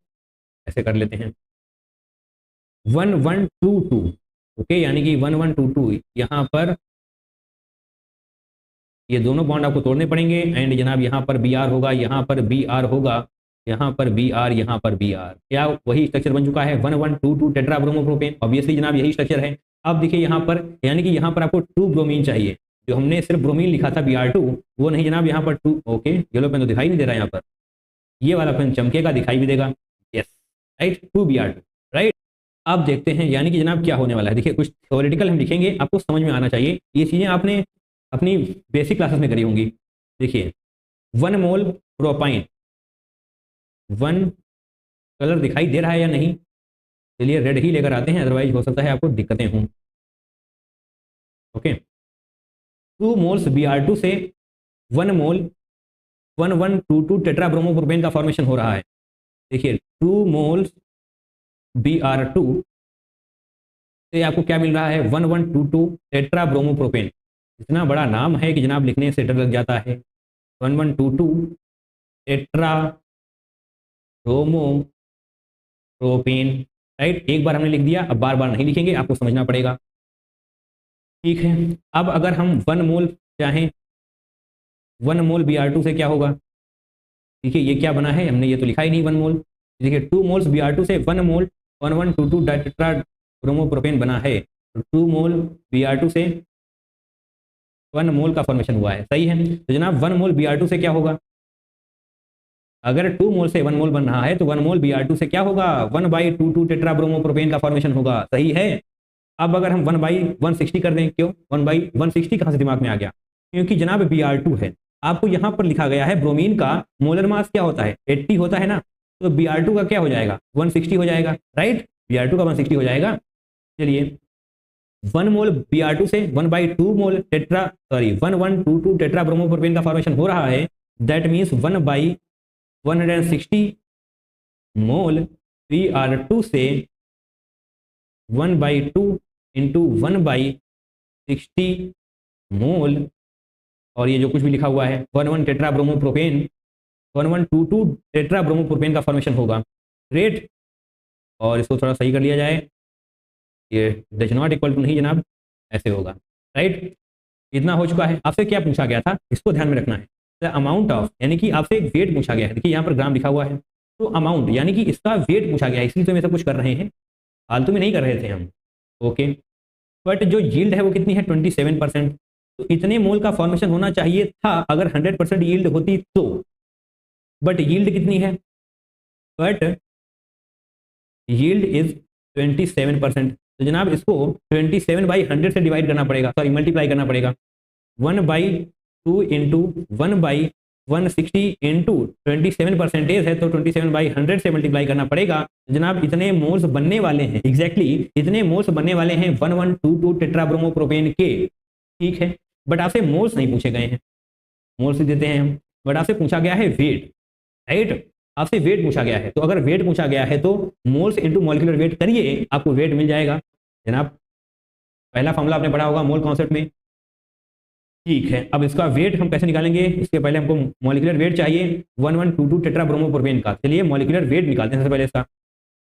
ऐसे कर लेते हैं 1122, ओके, यानी कि 1122 यहाँ पर ये दोनों बॉन्ड आपको तोड़ने पड़ेंगे। एंड जनाब यहाँ पर Br होगा, यहाँ पर Br होगा, यहाँ पर Br, यहाँ पर Br, क्या वही स्ट्रक्चर बन चुका है 1122 टेट्राब्रोमोप्रोपेन। ऑब्वियसली जनाब यही स्ट्रक्चर है। अब देखिए यहाँ पर, यानी कि यहाँ पर आपको 2 ब्रोमीन चाहिए, जो हमने सिर्फ ब्रोमीन लिखा था Br2 वो नहीं जनाब, यहाँ पर 2। ओके, येलो पेन तो दिखाई नहीं दे रहा है, यहाँ पर ये वाला पेन चमकेगा, दिखाई भी देगा, यस, राइट, 2 Br2, राइट। अब देखते हैं यानी कि जनाब क्या होने वाला है। देखिए कुछ थ्योरेटिकल हम लिखेंगे, आपको समझ में आना चाहिए, ये चीज़ें आपने अपनी बेसिक क्लासेस में करी होंगी। देखिए 1 मोल प्रोपाइन, 1 कलर दिखाई दे रहा है या नहीं, चलिए रेड ही लेकर आते हैं, अदरवाइज हो सकता है आपको दिक्कतें हों। ओके, 2 मोल्स Br2 से 1 मोल 1122 टेट्राब्रोमोप्रोपेन का फॉर्मेशन हो रहा है। देखिए 2 मोल्स Br2 तो आपको क्या मिल रहा है 1122 टेट्रा ब्रोमोप्रोपेन। इतना बड़ा नाम है कि जनाब लिखने से डर लग जाता है। 1122 टेट्रा ब्रोमोप्रोपेन, राइट। एक बार हमने लिख दिया, अब बार बार नहीं लिखेंगे, आपको समझना पड़ेगा, ठीक है। अब अगर हम 1 मोल चाहें, 1 मोल Br2 से क्या होगा, देखिए ये क्या बना है, हमने ये तो लिखा ही नहीं 1 मोल। देखिए 2 मोल्स Br2 से 1 मोल 1122 टेट्रा ब्रोमोप्रोपेन बना है। तो 2 मोल Br2 से 1 मोल का फॉर्मेशन हुआ है, सही है। तो जनाब 1 मोल Br2 से क्या होगा, अगर 2 मोल से 1 मोल बन रहा है तो 1 मोल Br2 से क्या होगा, 1/22 टेट्रा ब्रोमोप्रोपेन का फॉर्मेशन होगा, सही है। अब अगर हम 1/160 कर दें, क्यों 1/160 कहाँ से दिमाग में आ गया, क्योंकि जनाब Br2 है, आपको यहाँ पर लिखा गया है ब्रोमीन का मोलर मास क्या होता है 80 होता है ना, तो Br2 का क्या हो जाएगा 160 हो जाएगा, राइट। Br2 का 160 हो जाएगा। चलिए 1 मोल Br2 से 1/2 मोल 1122 टेट्रा ब्रोमोप्रोपेन का फॉर्मेशन हो रहा है। दैट मीन्स 1/160 मोल Br2 से 1/2 इंटू 1/60 मोल, और ये जो कुछ भी लिखा हुआ है 11 टेट्रा ब्रोमोप्रोपेन 1122 टेट्रा ब्रोमोप्रोपेन का फॉर्मेशन होगा, ग्रेट। और इसको थोड़ा सही कर लिया जाए, ये डज नॉट इक्वल टू नहीं जनाब, ऐसे होगा, राइट। इतना हो चुका है। आपसे क्या पूछा गया था, इसको ध्यान में रखना है। द अमाउंट ऑफ, यानी कि आपसे एक वेट पूछा गया है, देखिए यहाँ पर ग्राम लिखा हुआ है, तो अमाउंट यानी कि इसका वेट पूछा गया है, इसलिए तो हम ऐसा कुछ कर रहे हैं, फालतू में नहीं कर रहे थे हम, ओके। बट जो यील्ड है वो कितनी है 27%, तो इतने मोल का फॉर्मेशन होना चाहिए था अगर 100% यील्ड होती तो, बट यील्ड कितनी है, बट यील्ड इज 27%। तो जनाब इसको 27/100 से डिवाइड करना पड़ेगा, सॉरी मल्टीप्लाई करना पड़ेगा। 1/2 इंटू 1/160 इंटू 27% है, तो 27/100 से मल्टीप्लाई करना पड़ेगा। जनाब इतने मोल्स बनने वाले हैं, एग्जैक्टली इतने मोल्स बनने वाले हैं 1122 टेट्रा ब्रोमोप्रोपेन के, ठीक है। बट आपसे मोल्स नहीं पूछे गए हैं, मोल्स देते हैं हम, बट आपसे पूछा गया है वेट, राइट। आपसे वेट पूछा गया है, तो अगर वेट पूछा गया है तो मोल्स इंटू मॉलिक्यूलर वेट करिए, आपको वेट मिल जाएगा। जनाब पहला फॉर्मूला आपने पढ़ा होगा मोल कॉन्सेप्ट में, ठीक है। अब इसका वेट हम कैसे निकालेंगे, इसके पहले हमको मॉलिक्यूलर वेट चाहिए 1122 टेट्रा ब्रोमोप्रोपेन का। चलिए मॉलिक्यूलर वेट निकालते हैं सबसे पहले इसका,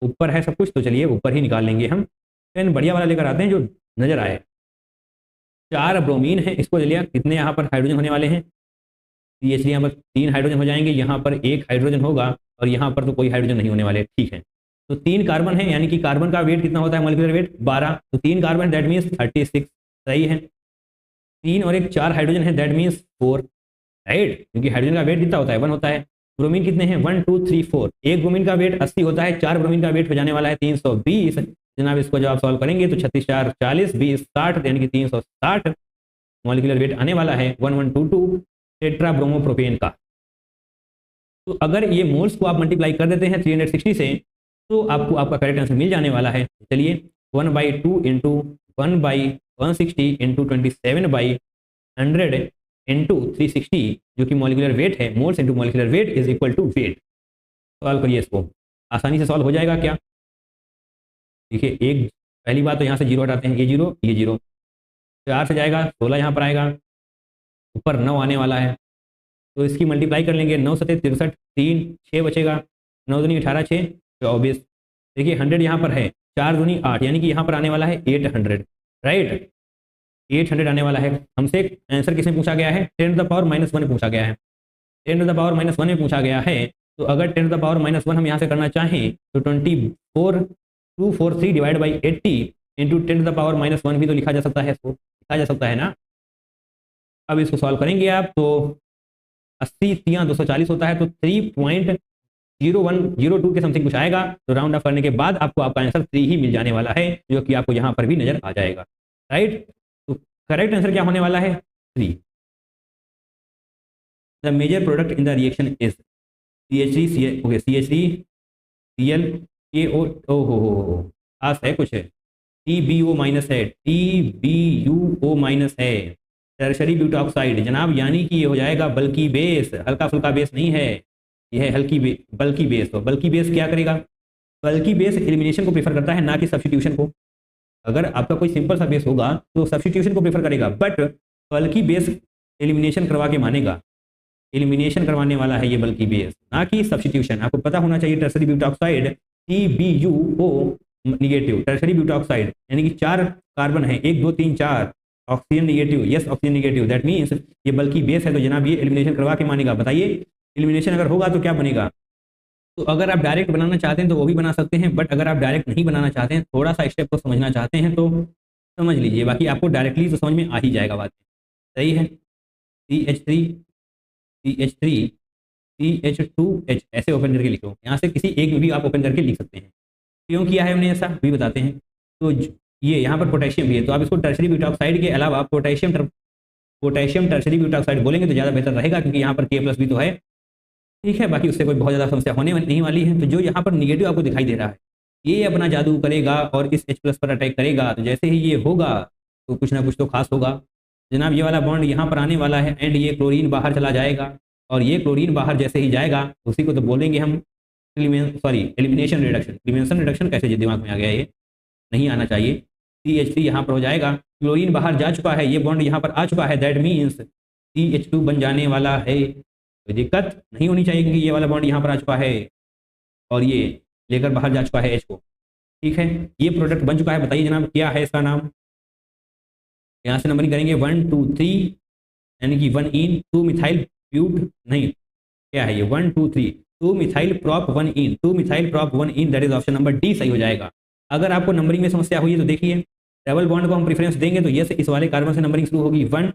ऊपर है सब कुछ, तो चलिए ऊपर ही निकाल लेंगे हम। पेन बढ़िया वाला लेकर आते हैं जो नजर आए। 4 ब्रोमीन है, इसको ले लिया, कितने यहाँ पर हाइड्रोजन होने वाले हैं, CH3 यहाँ पर 3 हाइड्रोजन हो जाएंगे, यहाँ पर 1 हाइड्रोजन होगा, और यहाँ पर तो कोई हाइड्रोजन नहीं होने वाले, ठीक है। तो 3 कार्बन है, यानी कि कार्बन का वेट कितना होता है मॉलिक्यूलर वेट 12, तो 3 कार्बन दैट मीन्स 36, सही है। 3 और 1 4 हाइड्रोजन है, दैट मीन्स 4, राइट, क्योंकि हाइड्रोजन का वेट कितना होता है 1 होता है। ब्रोमीन कितने हैं 1 2 3 4, एक ब्रोमीन का वेट 80 होता है, 4 ब्रोमीन का वेट हो जाने वाला है 320। जनाब इसको जब आप सॉल्व करेंगे तो 36 4 40 20 60, यानी कि 360 मॉलिक्यूलर वेट आने वाला है 1122 टेट्रा ब्रोमोप्रोपेन का। तो अगर ये मोल्स को आप मल्टीप्लाई कर देते हैं 360 से, तो आपको आपका करेक्ट आंसर मिल जाने वाला है। चलिए 1/2 इंटू 1/160 इंटू 27/100 इंटू 360, जो कि मॉलिक्यूलर वेट है, moles into molecular weight is equal to weight. Solve करिए इसको, आसानी से सॉल्व हो जाएगा क्या। देखिए एक पहली बात तो यहाँ से जीरो हटाते हैं, ये जीरो 4 से जाएगा 16 यहाँ पर आएगा, ऊपर 9 आने वाला है, तो इसकी मल्टीप्लाई कर लेंगे, 9 सते 63, 3 6 बचेगा, 9 दूनी 18 6 24। देखिए 100 यहाँ पर है, 4 दूनी 8, यानी कि यहाँ पर आने वाला है 800, राइट, 800 आने वाला है। हमसे आंसर किसमें पूछा गया है 10⁻⁻1 पूछा गया है, 10⁻⁻1 में पूछा गया है। तो अगर 10⁻⁻1 हम यहाँ से करना चाहें तो 24243 डिवाइड बाई 80 इंटू 10⁻⁻1 भी तो लिखा जा सकता है, इसको लिखा जा सकता है ना। अब इसको सॉल्व करेंगे आप तो 80 3 240 होता है, तो 3.0102 के समथिंग कुछ आएगा। तो राउंड ऑफ करने के बाद आपको आपका आंसर 3 ही मिल जाने वाला है, जो कि आपको यहाँ पर भी नजर आ जाएगा, राइट। तो करेक्ट आंसर क्या होने वाला है 3। The major product in the reaction is CH3 okay CH3Cl KO हो खास है कुछ है, TBO माइनस है, TBUO माइनस है, टर्शरी ब्यूटाक्साइड जनाब, यानी कि ये हो जाएगा बल्कि बेस, हल्का फुल्का बेस नहीं है, यह है बल्कि बेस। तो बल्कि बेस क्या करेगा, बल्कि बेस एलिमिनेशन को प्रेफर करता है, ना कि सब्स्टिट्यूशन को। अगर आपका कोई सिंपल सा बेस होगा तो सब्स्टिट्यूशन को प्रेफर करेगा, बट बल्कि बेस एलिमिनेशन करवा के मानेगा। एलिमिनेशन करवाने वाला है ये बल्कि बेस, ना कि सब्स्टिट्यूशन। आपको पता होना चाहिए tertiary butoxide TbUO negative, tertiary butoxide यानी कि 4 कार्बन है, 1 2 3 4, oxygen negative, yes oxygen negative, that means ये बल्कि बेस है, तो जनाब ये एलिमिनेशन करवा के मानेगा। बताइए एलिमिनेशन अगर होगा तो क्या बनेगा? तो अगर आप डायरेक्ट बनाना चाहते हैं तो वो भी बना सकते हैं, बट अगर आप डायरेक्ट नहीं बनाना चाहते हैं, थोड़ा सा स्टेप को समझना चाहते हैं तो समझ लीजिए, बाकी आपको डायरेक्टली तो समझ में आ ही जाएगा बात। सही है। CH3 CH3 CH2H ऐसे ओपन करके लिखो, यहाँ से किसी एक में भी आप ओपन करके लिख सकते हैं। क्यों किया है हमने ऐसा भी बताते हैं। तो ये यहाँ पर पोटेशियम भी है, तो आप इसको टर्सरी ब्यूटॉक्साइड के अलावा पोटेशियम टर्सरी ब्यूटॉक्साइड बोलेंगे तो ज़्यादा बेहतर रहेगा, क्योंकि यहाँ पर K+ भी तो है। ठीक है, बाकी उससे कोई बहुत ज़्यादा समस्या होने नहीं वाली है। तो जो यहाँ पर निगेटिव आपको दिखाई दे रहा है, ये अपना जादू करेगा और इस H+ पर अटैक करेगा। तो जैसे ही ये होगा तो कुछ ना कुछ तो खास होगा जनाब। ये वाला बॉन्ड यहाँ पर आने वाला है एंड ये क्लोरीन बाहर चला जाएगा, और ये क्लोरीन बाहर जैसे ही जाएगा उसी को तो बोलेंगे हम एलिमिनेशन रिडक्शन। एलिमिनेशन रिडक्शन कैसे दिमाग में आ गया, ये नहीं आना चाहिए। CH3 यहाँ पर हो जाएगा, क्लोरीन बाहर जा चुका है, ये बॉन्ड यहाँ पर आ चुका है, दैट मीन्स CH2 बन जाने वाला है। कोई दिक्कत नहीं होनी चाहिए, क्योंकि ये वाला बॉन्ड यहाँ पर आ चुका है और ये लेकर बाहर जा चुका है H को। ठीक है, ये प्रोडक्ट बन चुका है। बताइए जनाब क्या है इसका नाम? यहाँ से नंबरिंग करेंगे 1 2 3, यानी कि 1 इन 2 मिथाइल ब्यूट, नहीं क्या है ये 1 2 3 2 methyl prop 1 in 2 methyl prop 1 in, that is option number D सही हो जाएगा। अगर आपको नंबरिंग में समस्या हुई है तो देखिए, डबल बॉन्ड को हम प्रेफरेंस देंगे तो ये इस वाले कार्बन से नंबरिंग शुरू होगी 1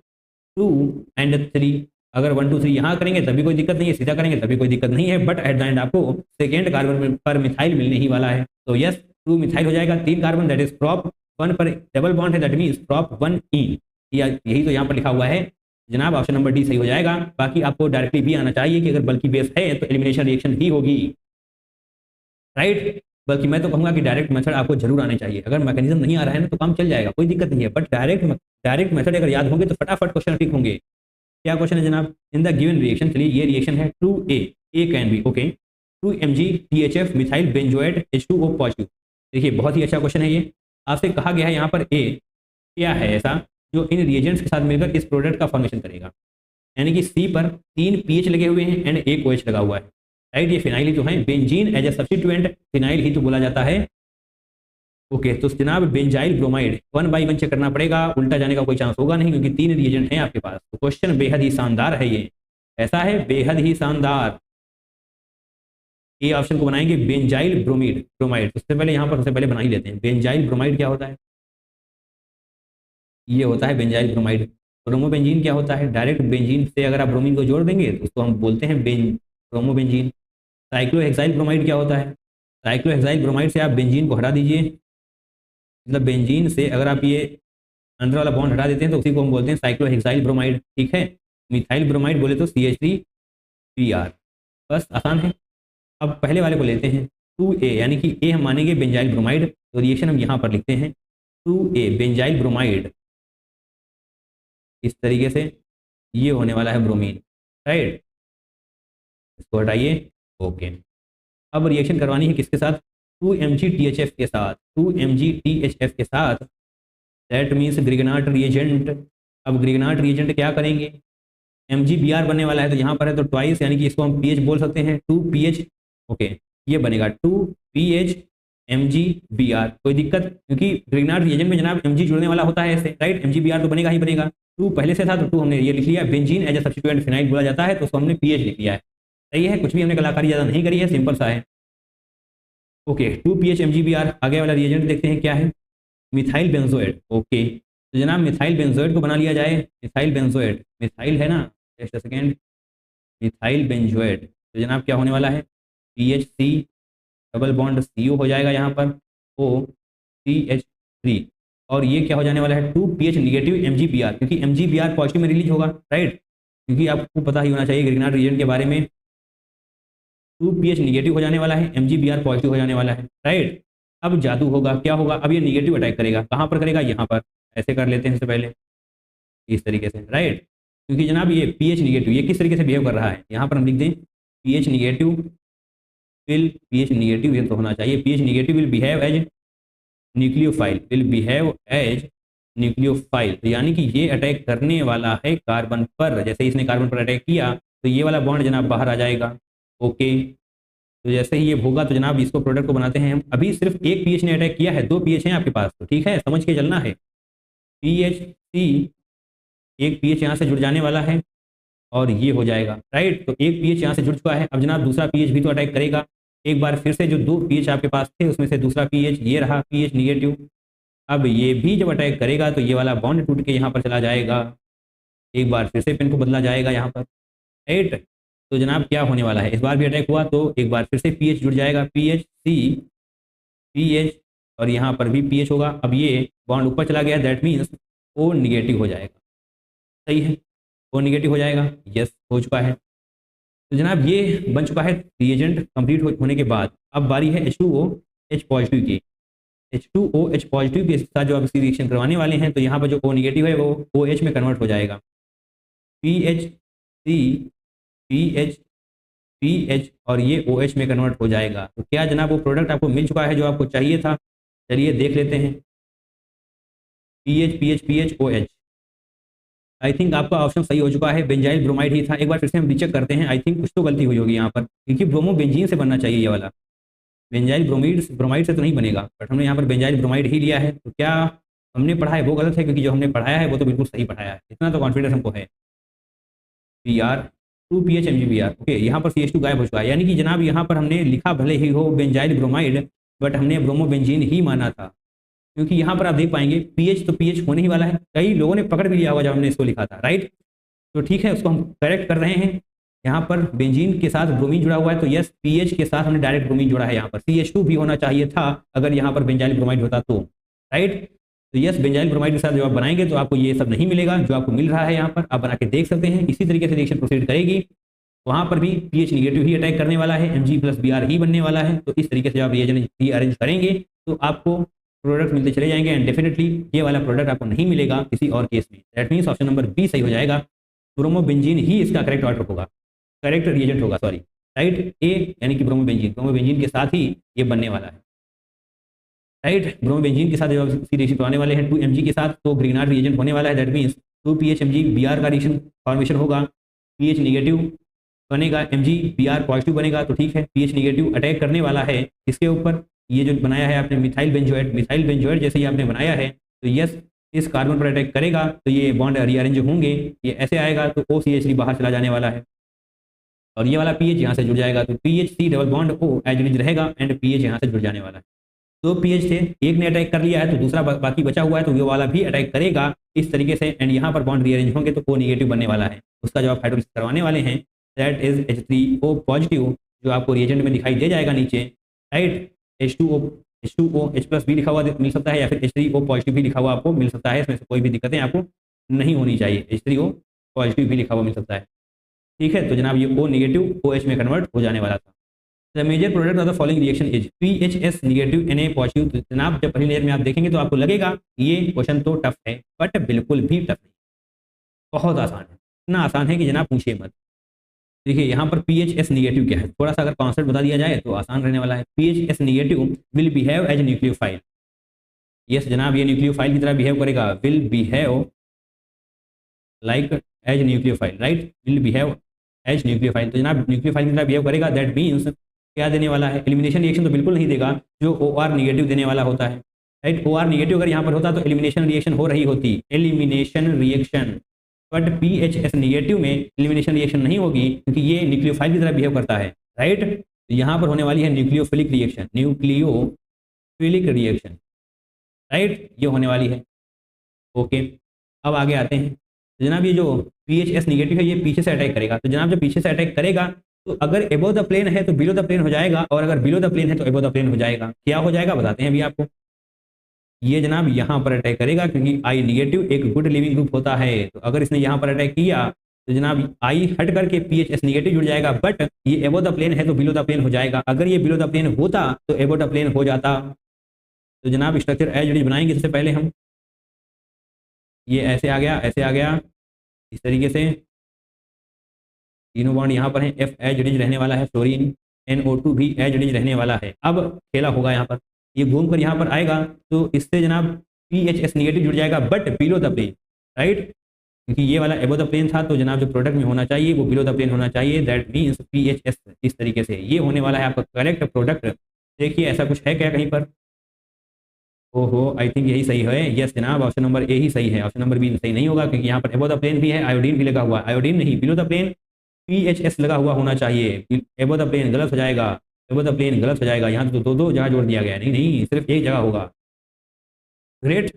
2 एंड 3। अगर 1 2 3 यहाँ करेंगे तभी कोई दिक्कत नहीं है, सीधा करेंगे तभी कोई दिक्कत नहीं है, बट एट द एंड आपको सेकेंड कार्बन पर मिथाइल मिलने ही वाला है। तो यस 2 मिथाइल हो जाएगा, 3 कार्बन, दैट इज प्रॉप 1 पर डबल बॉन्ड है, दैट मीन्स प्रॉप 1 इन, यही तो यहाँ पर लिखा हुआ है जनाब। ऑप्शन नंबर डी सही हो जाएगा। बाकी आपको डायरेक्टली भी आना चाहिए कि अगर बल्कि बेस है तो एलिमिनेशन रिएक्शन ही होगी, राइट। बल्कि मैं तो कहूँगा कि डायरेक्ट मेथड आपको जरूर आने चाहिए। अगर मैकेनिज्म नहीं आ रहा है ना तो काम चल जाएगा, कोई दिक्कत नहीं है, बट डायरेक्ट मेथड अगर याद होंगे तो फटाफट क्वेश्चन ठीक होंगे। क्या क्वेश्चन है जनाब? इन द गिवन रिएक्शन, चलिए ये रिएक्शन है 2A can be okay 2 MgTHF methyl benzoate H2O positive. देखिए बहुत ही अच्छा क्वेश्चन है ये। आपसे कहा गया है यहाँ पर A क्या है ऐसा जो इन रिएजेंट्स के साथ मिलकर इस प्रोडक्ट का फॉर्मेशन करेगा, यानी कि C पर 3 pH लगे हुए हैं एंड 1 OH लगा हुआ है, राइट। ये फिनाइल ही तो है, benzene as a substituent phenyl ही तो बोला जाता है। ओके तो जनाब बेंजाइल ब्रोमाइड 1 बाई 1 चेक करना पड़ेगा, उल्टा जाने का कोई चांस होगा नहीं क्योंकि 3 रिएजेंट हैं आपके पास। तो क्वेश्चन बेहद ही शानदार है, ये ऐसा है बेहद ही शानदार। ये ऑप्शन को बनाएंगे बेंजाइल ब्रोमाइड। उससे पहले यहाँ पर सबसे पहले बना ही लेते हैं बेंजाइल ब्रोमाइड क्या होता है। ये होता है बेंजाइल ब्रोमाइड। ब्रोमोबेंजीन क्या होता है? डायरेक्ट बेंजीन से अगर आप ब्रोमीन को जोड़ देंगे तो उसको हम बोलते हैं ब्रोमोबेंजीन। साइक्लोहेक्साइल ब्रोमाइड क्या होता है? साइक्लोहेक्साइल ब्रोमाइड से आप बेंजीन को हटा दीजिए, मतलब बेंजीन से अगर आप ये अंदर वाला बॉन्ड हटा देते हैं तो उसी को हम बोलते हैं साइक्लोहेक्साइल ब्रोमाइड। ठीक है, मिथाइल ब्रोमाइड बोले तो CH3Br, बस आसान है। अब पहले वाले को लेते हैं 2A, यानी कि ए हम मानेंगे बेंजाइल ब्रोमाइड, तो रिएक्शन हम यहाँ पर लिखते हैं 2A बेंजाइल ब्रोमाइड, इस तरीके से ये होने वाला है ब्रोमीन, राइट। इसको हटाइए, ओके। अब रिएक्शन करवानी है किसके साथ? 2MgTHF के साथ, 2MgTHF के साथ, दैट मीन्स ग्रिगनाट रिएजेंट। अब ग्रिगनाट रिएजेंट क्या करेंगे? MgBr बनने वाला है तो यहाँ पर है तो ट्वाइस, यानी कि इसको हम pH बोल सकते हैं 2pH, ओके। ये बनेगा 2pH MgBr, कोई दिक्कत? क्योंकि ग्रिगनाट रिएजेंट में जनाब Mg जुड़ने वाला होता है ऐसे, राइट। MgBr तो बनेगा ही बनेगा। 2 पहले से था तो 2 हमने ये लिख लिया। Benzene as a substituent phenyl बोला जाता है तो उसको हमने pH लिख लिया है, सही है। कुछ भी हमने कलाकारी ज़्यादा नहीं करी है, सिंपल सा है, ओके। 2pH MgBr। आगे वाला रिएजेंट देखते हैं क्या है? Methyl benzoate, okay. तो जनाब मिथाइल बेंजोएट को बना लिया जाए। मिथाइल बेंजोएट, मिथाइल है ना, जस्ट सेकेंड, मिथाइल बेंजोएट। तो जनाब क्या होने वाला है? PHC डबल बॉन्ड CO हो जाएगा यहाँ पर OCH3, और ये क्या हो जाने वाला है? 2pH निगेटिव MgBr, क्योंकि MgBr पॉजिटिव में रिलीज होगा, राइट। क्योंकि आपको पता ही होना चाहिए ग्रिगनाट रिएजेंट के बारे में, 2pH निगेटिव हो जाने वाला है, MgBr पॉजिटिव हो जाने वाला है, राइट। अब जादू होगा, क्या होगा? अब ये निगेटिव अटैक करेगा, कहाँ पर करेगा? यहाँ पर। ऐसे कर लेते हैं इससे पहले, इस तरीके से, राइट। क्योंकि जनाब ये pH निगेटिव ये किस तरीके से बिहेव कर रहा है, यहाँ पर हम लिख दें pH निगेटिव ये तो होना चाहिए, pH negative will behave as nucleophile, will behave as nucleophile. तो यानी कि ये अटैक करने वाला है कार्बन पर। जैसे इसने कार्बन पर अटैक किया तो ये वाला बॉन्ड जनाब बाहर आ जाएगा। ओके, तो जैसे ही ये होगा तो जनाब इसको प्रोडक्ट को बनाते हैं हम। अभी सिर्फ एक पीएच ने अटैक किया है, 2 पीएच हैं आपके पास, तो ठीक है, समझ के चलना है। पीएच सी, एक पीएच यहाँ से जुड़ जाने वाला है और ये हो जाएगा, राइट। तो एक पीएच यहाँ से जुड़ चुका है। अब जनाब दूसरा पीएच भी तो अटैक करेगा। एक बार फिर से जो 2 पीएच आपके पास थे उसमें से दूसरा पीएच ये रहा, पीएच निगेटिव। अब ये भी जब अटैक करेगा तो ये वाला बॉन्ड टूट के यहाँ पर चला जाएगा। एक बार फिर से पेन को बदला जाएगा यहाँ पर, राइट। तो जनाब क्या होने वाला है, इस बार भी अटैक हुआ तो एक बार फिर से पीएच जुड़ जाएगा, पीएच सी, पीएच, और यहाँ पर भी पीएच होगा। अब ये बॉन्ड ऊपर चला गया, दैट मीन्स ओ निगेटिव हो जाएगा। सही है, ओ निगेटिव हो जाएगा। यस, हो चुका है। तो जनाब ये बन चुका है रिएजेंट कंप्लीट होने के बाद। अब बारी है H2O H पॉजिटिव की। H2O H पॉजिटिव के साथ जो आप इसकी रिएक्शन करवाने वाले हैं, तो यहाँ पर जो O निगेटिव है वो OH में कन्वर्ट हो जाएगा। PHC, PH, PH, और ये OH में कन्वर्ट हो जाएगा। तो क्या जनाब वो प्रोडक्ट आपको मिल चुका है जो आपको चाहिए था? चलिए देख लेते हैं। PH, PH, PH, OH। I think आपका ऑप्शन सही हो चुका है, बेंजाइल ब्रोमाइड ही था। एक बार फिर से हम रीचेक करते हैं। आई थिंक कुछ तो गलती हुई होगी यहाँ पर, क्योंकि ब्रोमो बेंजीन से बनना चाहिए ये वाला। बेंजाइल ब्रोमाइड ब्रोमाइड से तो नहीं बनेगा, बट हमने यहाँ पर बेंजाइल ब्रोमाइड ही लिया है। तो क्या हमने पढ़ा है वो गलत है? क्योंकि जो हमने पढ़ाया है वो तो बिल्कुल सही पढ़ाया है, इतना तो कॉन्फिडेंस हमको है। PR 2PH MgBr। ओके, यहाँ पर CH2 गायब हो चुका है। यानी कि जनाब यहाँ पर हमने लिखा भले ही हो बेंजाइल ब्रोमाइड, बट हमने ब्रोमो बेंजीन ही माना था। क्योंकि यहाँ पर आप देख पाएंगे पीएच तो पीएच होने ही वाला है। कई लोगों ने पकड़ भी लिया होगा जब हमने इसको लिखा था, राइट। तो ठीक है, उसको हम करेक्ट कर रहे हैं। यहाँ पर बेंजीन के साथ ब्रोमीन जुड़ा हुआ है, तो यस, पीएच के साथ हमने डायरेक्ट ब्रोमीन जुड़ा है। यहाँ पर CH2 भी होना चाहिए था अगर यहाँ पर बेंजाइल ब्रोमाइड होता तो, राइट। तो यस, बेंजाइल ब्रोमाइड के साथ जब आप बनाएंगे तो आपको ये सब नहीं मिलेगा जो आपको मिल रहा है। यहाँ पर आप बना के देख सकते हैं। इसी तरीके से रिएक्शन प्रोसीड करेगी, वहाँ पर भी पीएच निगेटिव ही अटैक करने वाला है, Mg+Br ही बनने वाला है। तो इस तरीके से आप रिएजेंट रीअरेंज करेंगे तो आपको प्रोडक्ट मिलते चले जाएंगे। एंड डेफिनेटली ये वाला प्रोडक्ट आपको नहीं मिलेगा किसी और केस में। That means option number B सही हो जाएगा। ब्रोमोबेंजीन ही इसका करेक्ट ऑर्डर होगा, करेक्ट रिएजेंट होगा, सॉरी, राइट। ए यानी कि ब्रोमोबेंजीन के साथ ही ये बनने वाला है, राइट। ब्रोमोबेंजीन के साथ जब आप रिएक्शन करवाने वाले हैं 2Mg के साथ, तो ग्रीनार्ड रिएजेंट होने वाला है। दैट मीन्स 2PH MgBr का रिएक्शन फॉर्मेशन होगा। पीएच निगेटिव बनेगा, MgBr पॉजिटिव बनेगा। तो ठीक है, पीएच निगेटिव अटैक करने वाला है इसके ऊपर। ये जो बनाया है आपने मिथाइल बेंजोएट जैसे ही आपने बनाया है, तो यस, इस कार्बन पर अटैक करेगा तो ये बॉन्ड रीअरेंज होंगे। ये ऐसे आएगा तो OCH3 बाहर चला जाने वाला है और ये वाला पीएच यहाँ से जुड़ जाएगा। तो PHC double bond O as it is रहेगा एंड पीएच यहाँ से जुड़ जाने वाला है। 2 पीएच थे, एक ने अटैक कर लिया है तो दूसरा बाकी बचा हुआ है, तो ये वाला भी अटैक करेगा इस तरीके से। एंड यहाँ पर बॉन्ड रीअरेंज होंगे तो O निगेटिव बनने वाला है। उसका जब आप हाइड्रोलिसिस करवाने वाले हैं, दैट इज H3O पॉजिटिव, जो आपको रिएजेंट में दिखाई दे जाएगा नीचे, राइट। H2O H+B लिखा हुआ मिल सकता है, या फिर H3O पॉजिटिव भी लिखा हुआ आपको मिल सकता है। इसमें से कोई भी दिक्कतें आपको नहीं होनी चाहिए। H3O पॉजिटिव भी लिखा हुआ मिल सकता है, ठीक है। तो जनाब ये O निगेटिव OH में कन्वर्ट हो जाने वाला था। The major product of the following reaction is PHS negative Na positive. तो जनाब जब पहली लेयर में आप देखेंगे तो आपको लगेगा ये क्वेश्चन तो टफ है, बट बिल्कुल भी टफ नहीं, बहुत आसान है। इतना आसान है कि जनाब पूछिए मत। देखिए यहाँ पर PHS निगेटिव क्या है, थोड़ा सा अगर कॉन्सेप्ट बता दिया जाए तो आसान रहने वाला है। PHS negative will behave as nucleophile. Yes जनाब, ये न्यूक्लियोफाइल की तरह बिहेव करेगा, will behave like as nucleophile, right. Will behave as nucleophile, तो जनाब न्यूक्लियोफाइल की तरह बिहेव करेगा। दैट मीन्स क्या देने वाला है? एलिमिनेशन रिएक्शन तो बिल्कुल नहीं देगा, जो OR निगेटिव देने वाला होता है, राइट। OR निगेटिव अगर यहाँ पर होता तो एलिमिनेशन रिएक्शन हो रही होती, elimination reaction. But PHS negative में एलिमिनेशन रिएक्शन नहीं होगी क्योंकि ये न्यूक्लियोफाइल की तरह बिहेव करता है, राइट। तो यहाँ पर होने वाली है nucleophilic reaction, nucleophilic reaction, right, ये होने वाली है। ओके, अब आगे आते हैं। तो जनाब ये जो PHS निगेटिव है ये पीछे से अटैक करेगा। तो जनाब जब पीछे से अटैक करेगा तो अगर एबो द प्लेन है तो बिलो द प्लेन हो जाएगा, और अगर बिलो द प्लेन है तो एबो द प्लेन हो जाएगा। क्या हो जाएगा बताते हैं अभी आपको। ये जनाब यहाँ पर अटैक करेगा क्योंकि I निगेटिव एक गुड लिविंग ग्रुप होता है। तो अगर इसने यहाँ पर अटैक किया तो जनाब I हट करके PHS निगेटिव जुड़ जाएगा, बट ये एबो द प्लेन है तो बिलो द प्लेन हो जाएगा। अगर ये बिलो द प्लेन होता तो एबो द प्लेन हो जाता। तो जनाब स्ट्रक्चर एज इट इज बनाएंगे सबसे पहले हम। ये ऐसे आ गया, ऐसे आ गया, इस तरीके से तीनों बॉन्ड यहाँ पर हैं। F एज इट इज रहने वाला है, फ्लोरीन। NO2 भी एज इट इज रहने वाला है। अब खेला होगा यहाँ पर, ये घूम कर यहाँ पर आएगा तो इससे जनाब PHS नेगेटिव जुड़ जाएगा but below the plane, right, क्योंकि ये वाला एबो द प्लेन था तो जनाब जो प्रोडक्ट में होना चाहिए वो बिलो द प्लेन होना चाहिए, दैट मीन्स PHS। इस तरीके से ये होने वाला है आपका करेक्ट प्रोडक्ट। देखिए ऐसा कुछ है क्या कहीं पर? ओहो, आई थिंक यही सही है। यस जनाब, ऑप्शन नंबर ए ही सही है, ऑप्शन नंबर बी सही नहीं होगा, क्योंकि यहाँ पर एबो द प्लेन भी है, आयोडीन भी लगा हुआ, आयोडीन नहीं, बिलो द प्लेन PHS लगा हुआ होना चाहिए। एबो द प्लेन गलत हो जाएगा, एबो द प्लेन गलत हो जाएगा, यहाँ तो दो जगह जोड़ दिया गया, नहीं नहीं सिर्फ एक जगह होगा। ग्रेट,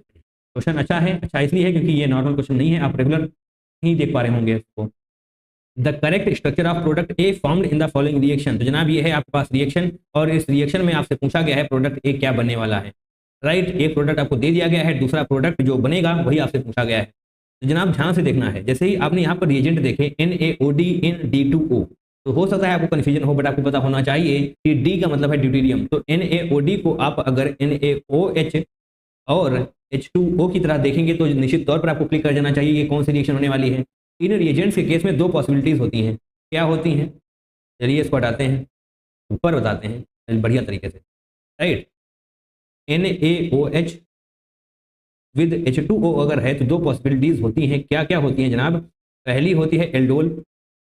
क्वेश्चन अच्छा है, अच्छा इसलिए है क्योंकि ये नॉर्मल क्वेश्चन नहीं है, आप रेगुलर नहीं देख पा रहे होंगे इसको। The correct structure of product A formed in the following reaction, तो जनाब ये है आपके पास रिएक्शन और इस रिएक्शन में आपसे पूछा गया है प्रोडक्ट ए क्या बनने वाला है, राइट। एक प्रोडक्ट आपको दे दिया गया है, दूसरा प्रोडक्ट जो बनेगा वही आपसे पूछा गया है। तो जनाब ध्यान से देखना है, जैसे ही आपने यहाँ पर रिएजेंट देखे NaOD in D2O, तो हो सकता है आपको कन्फ्यूजन हो, बट आपको पता होना चाहिए कि D का मतलब है ड्यूटेरियम, तो NaOD को आप अगर NaOH और H2O की तरह देखेंगे तो निश्चित तौर पर आपको क्लिक कर जाना चाहिए ये कौन सी रिएक्शन होने वाली है। इन रिएजेंट्स के केस में दो पॉसिबिलिटीज होती हैं, क्या होती हैं? चलिए इसको हटाते हैं, ऊपर बताते हैं बढ़िया तरीके से, राइट। NaOH विद H2O अगर है तो दो पॉसिबिलिटीज होती हैं, क्या क्या होती हैं जनाब? पहली होती है एल्डोल,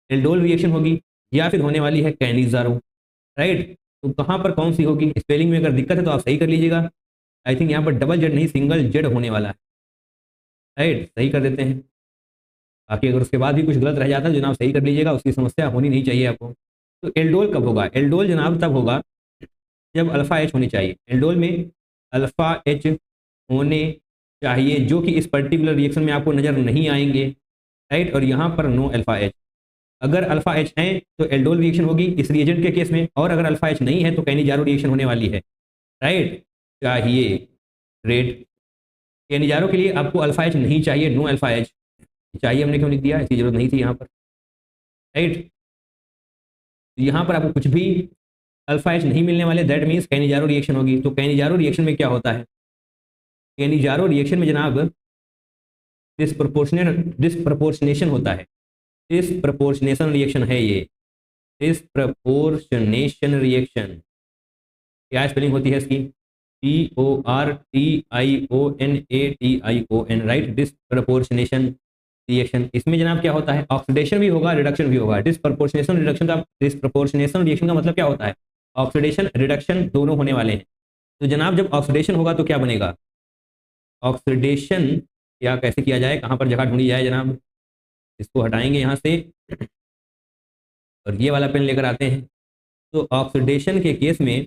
एल्डोल रिएक्शन होगी, या फिर होने वाली है कैनिजारो, राइट। तो कहाँ पर कौन सी होगी? स्पेलिंग में अगर दिक्कत है तो आप सही कर लीजिएगा। आई थिंक यहाँ पर डबल जेड नहीं सिंगल जेड होने वाला है, राइट, सही कर देते हैं। बाकी अगर उसके बाद भी कुछ गलत रह जाता है जनाब सही कर लीजिएगा, उसकी समस्या होनी नहीं चाहिए आपको। तो एल्डोल कब होगा? एल्डोल जनाब तब होगा जब अल्फा H होनी चाहिए, एल्डोल में अल्फा H होने चाहिए, जो कि इस पर्टिकुलर रिएक्शन में आपको नजर नहीं आएंगे, राइट। और यहाँ पर नो अल्फा H, अगर अल्फा H है तो एल्डोल रिएक्शन होगी इस रिएजेंट के केस में, और अगर अल्फा H नहीं है तो कैनिजारो रिएक्शन होने वाली है, राइट। चाहिए, ग्रेट। कैनिजारो के लिए आपको अल्फा H नहीं चाहिए, नो अल्फा H चाहिए, हमने क्यों लिख दिया? इसकी जरूरत नहीं थी यहाँ पर, राइट। यहाँ पर आपको कुछ भी अल्फा H नहीं मिलने वाले, दैट मीन्स कैनिजारो रिएक्शन होगी। तो कैनिजारो रिएक्शन में क्या होता है? कैनिजारो रिएक्शन में जनाब डिस्प्रपोर्शनेशन होता है, डिस्प्रपोर्शनेशन रिएक्शन है ये, डिस्प्रपोर्शनेशन रिएक्शन। क्या स्पेलिंग होती है इसकी? PORTIONATION, right, disproportionation reaction. इसमें जनाब क्या होता है? ऑक्सीडेशन भी होगा, रिडक्शन भी होगा। डिस्प्रपोर्शनेशन रिएक्शन का मतलब क्या होता है? ऑक्सीडेशन रिडक्शन दोनों होने वाले हैं। तो जनाब जब ऑक्सीडेशन होगा तो क्या बनेगा? ऑक्सीडेशन या कैसे किया जाए, कहाँ पर जगह ढूंढी जाए जनाब? इसको हटाएंगे यहाँ से और ये वाला पेन लेकर आते हैं। तो ऑक्सीडेशन के केस में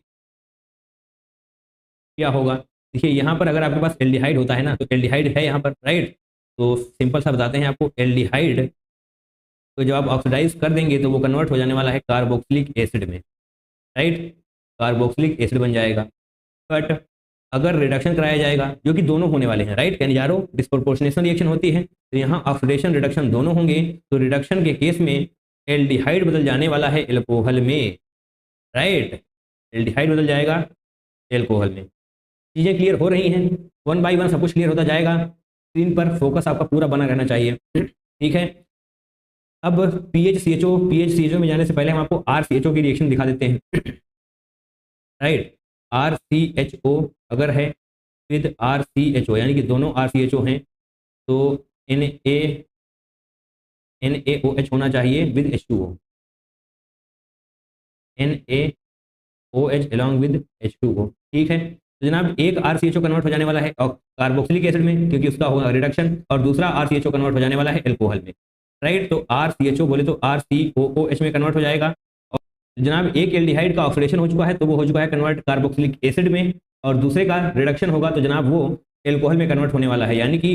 क्या होगा? देखिए यहाँ पर अगर आपके पास एल्डिहाइड होता है ना, तो एल्डिहाइड है यहाँ पर, राइट। तो सिंपल सा बताते हैं आपको, एल्डिहाइड तो जब आप ऑक्सीडाइज कर देंगे तो वो कन्वर्ट हो जाने वाला है कार्बोक्सिलिक एसिड में, राइट, कार्बोक्सिलिक एसिड बन जाएगा। बट अगर रिडक्शन कराया जाएगा, जो कि दोनों होने वाले हैं, राइट, कैनिजारो डिस्प्रोपोर्शनेशन रिएक्शन होती है, तो यहाँ ऑक्सीडेशन रिडक्शन दोनों होंगे। तो रिडक्शन के केस में एल्डिहाइड बदल जाने वाला है एल्कोहल में, राइट, एल्डिहाइड बदल जाएगा एल्कोहल में। चीज़ें क्लियर हो रही हैं, वन बाय वन सब कुछ क्लियर होता जाएगा। स्क्रीन पर फोकस आपका पूरा बना रहना चाहिए, ठीक है। अब PHCHO में जाने से पहले हम आपको RCHO की रिएक्शन दिखा देते हैं, राइट। RCHO अगर है विद RCHO, यानी कि दोनों RCHO हैं, तो NaOH होना चाहिए with H2O, NaOH along with H2O, ठीक है। तो जनाब एक RCHO कन्वर्ट हो जाने वाला है कार्बोक्सिलिक एसिड में, क्योंकि उसका होगा रिडक्शन, और दूसरा RCHO कन्वर्ट हो जाने वाला है एल्कोहल में, राइट। तो RCHO बोले तो RCOOH में कन्वर्ट हो जाएगा। और जनाब एक एल्डिहाइड का ऑक्सीडेशन हो चुका है तो वो हो चुका है कन्वर्ट कार्बोक्सिलिक एसिड में, और दूसरे का रिडक्शन होगा तो जनाब वो एल्कोहल में कन्वर्ट होने वाला है, यानी कि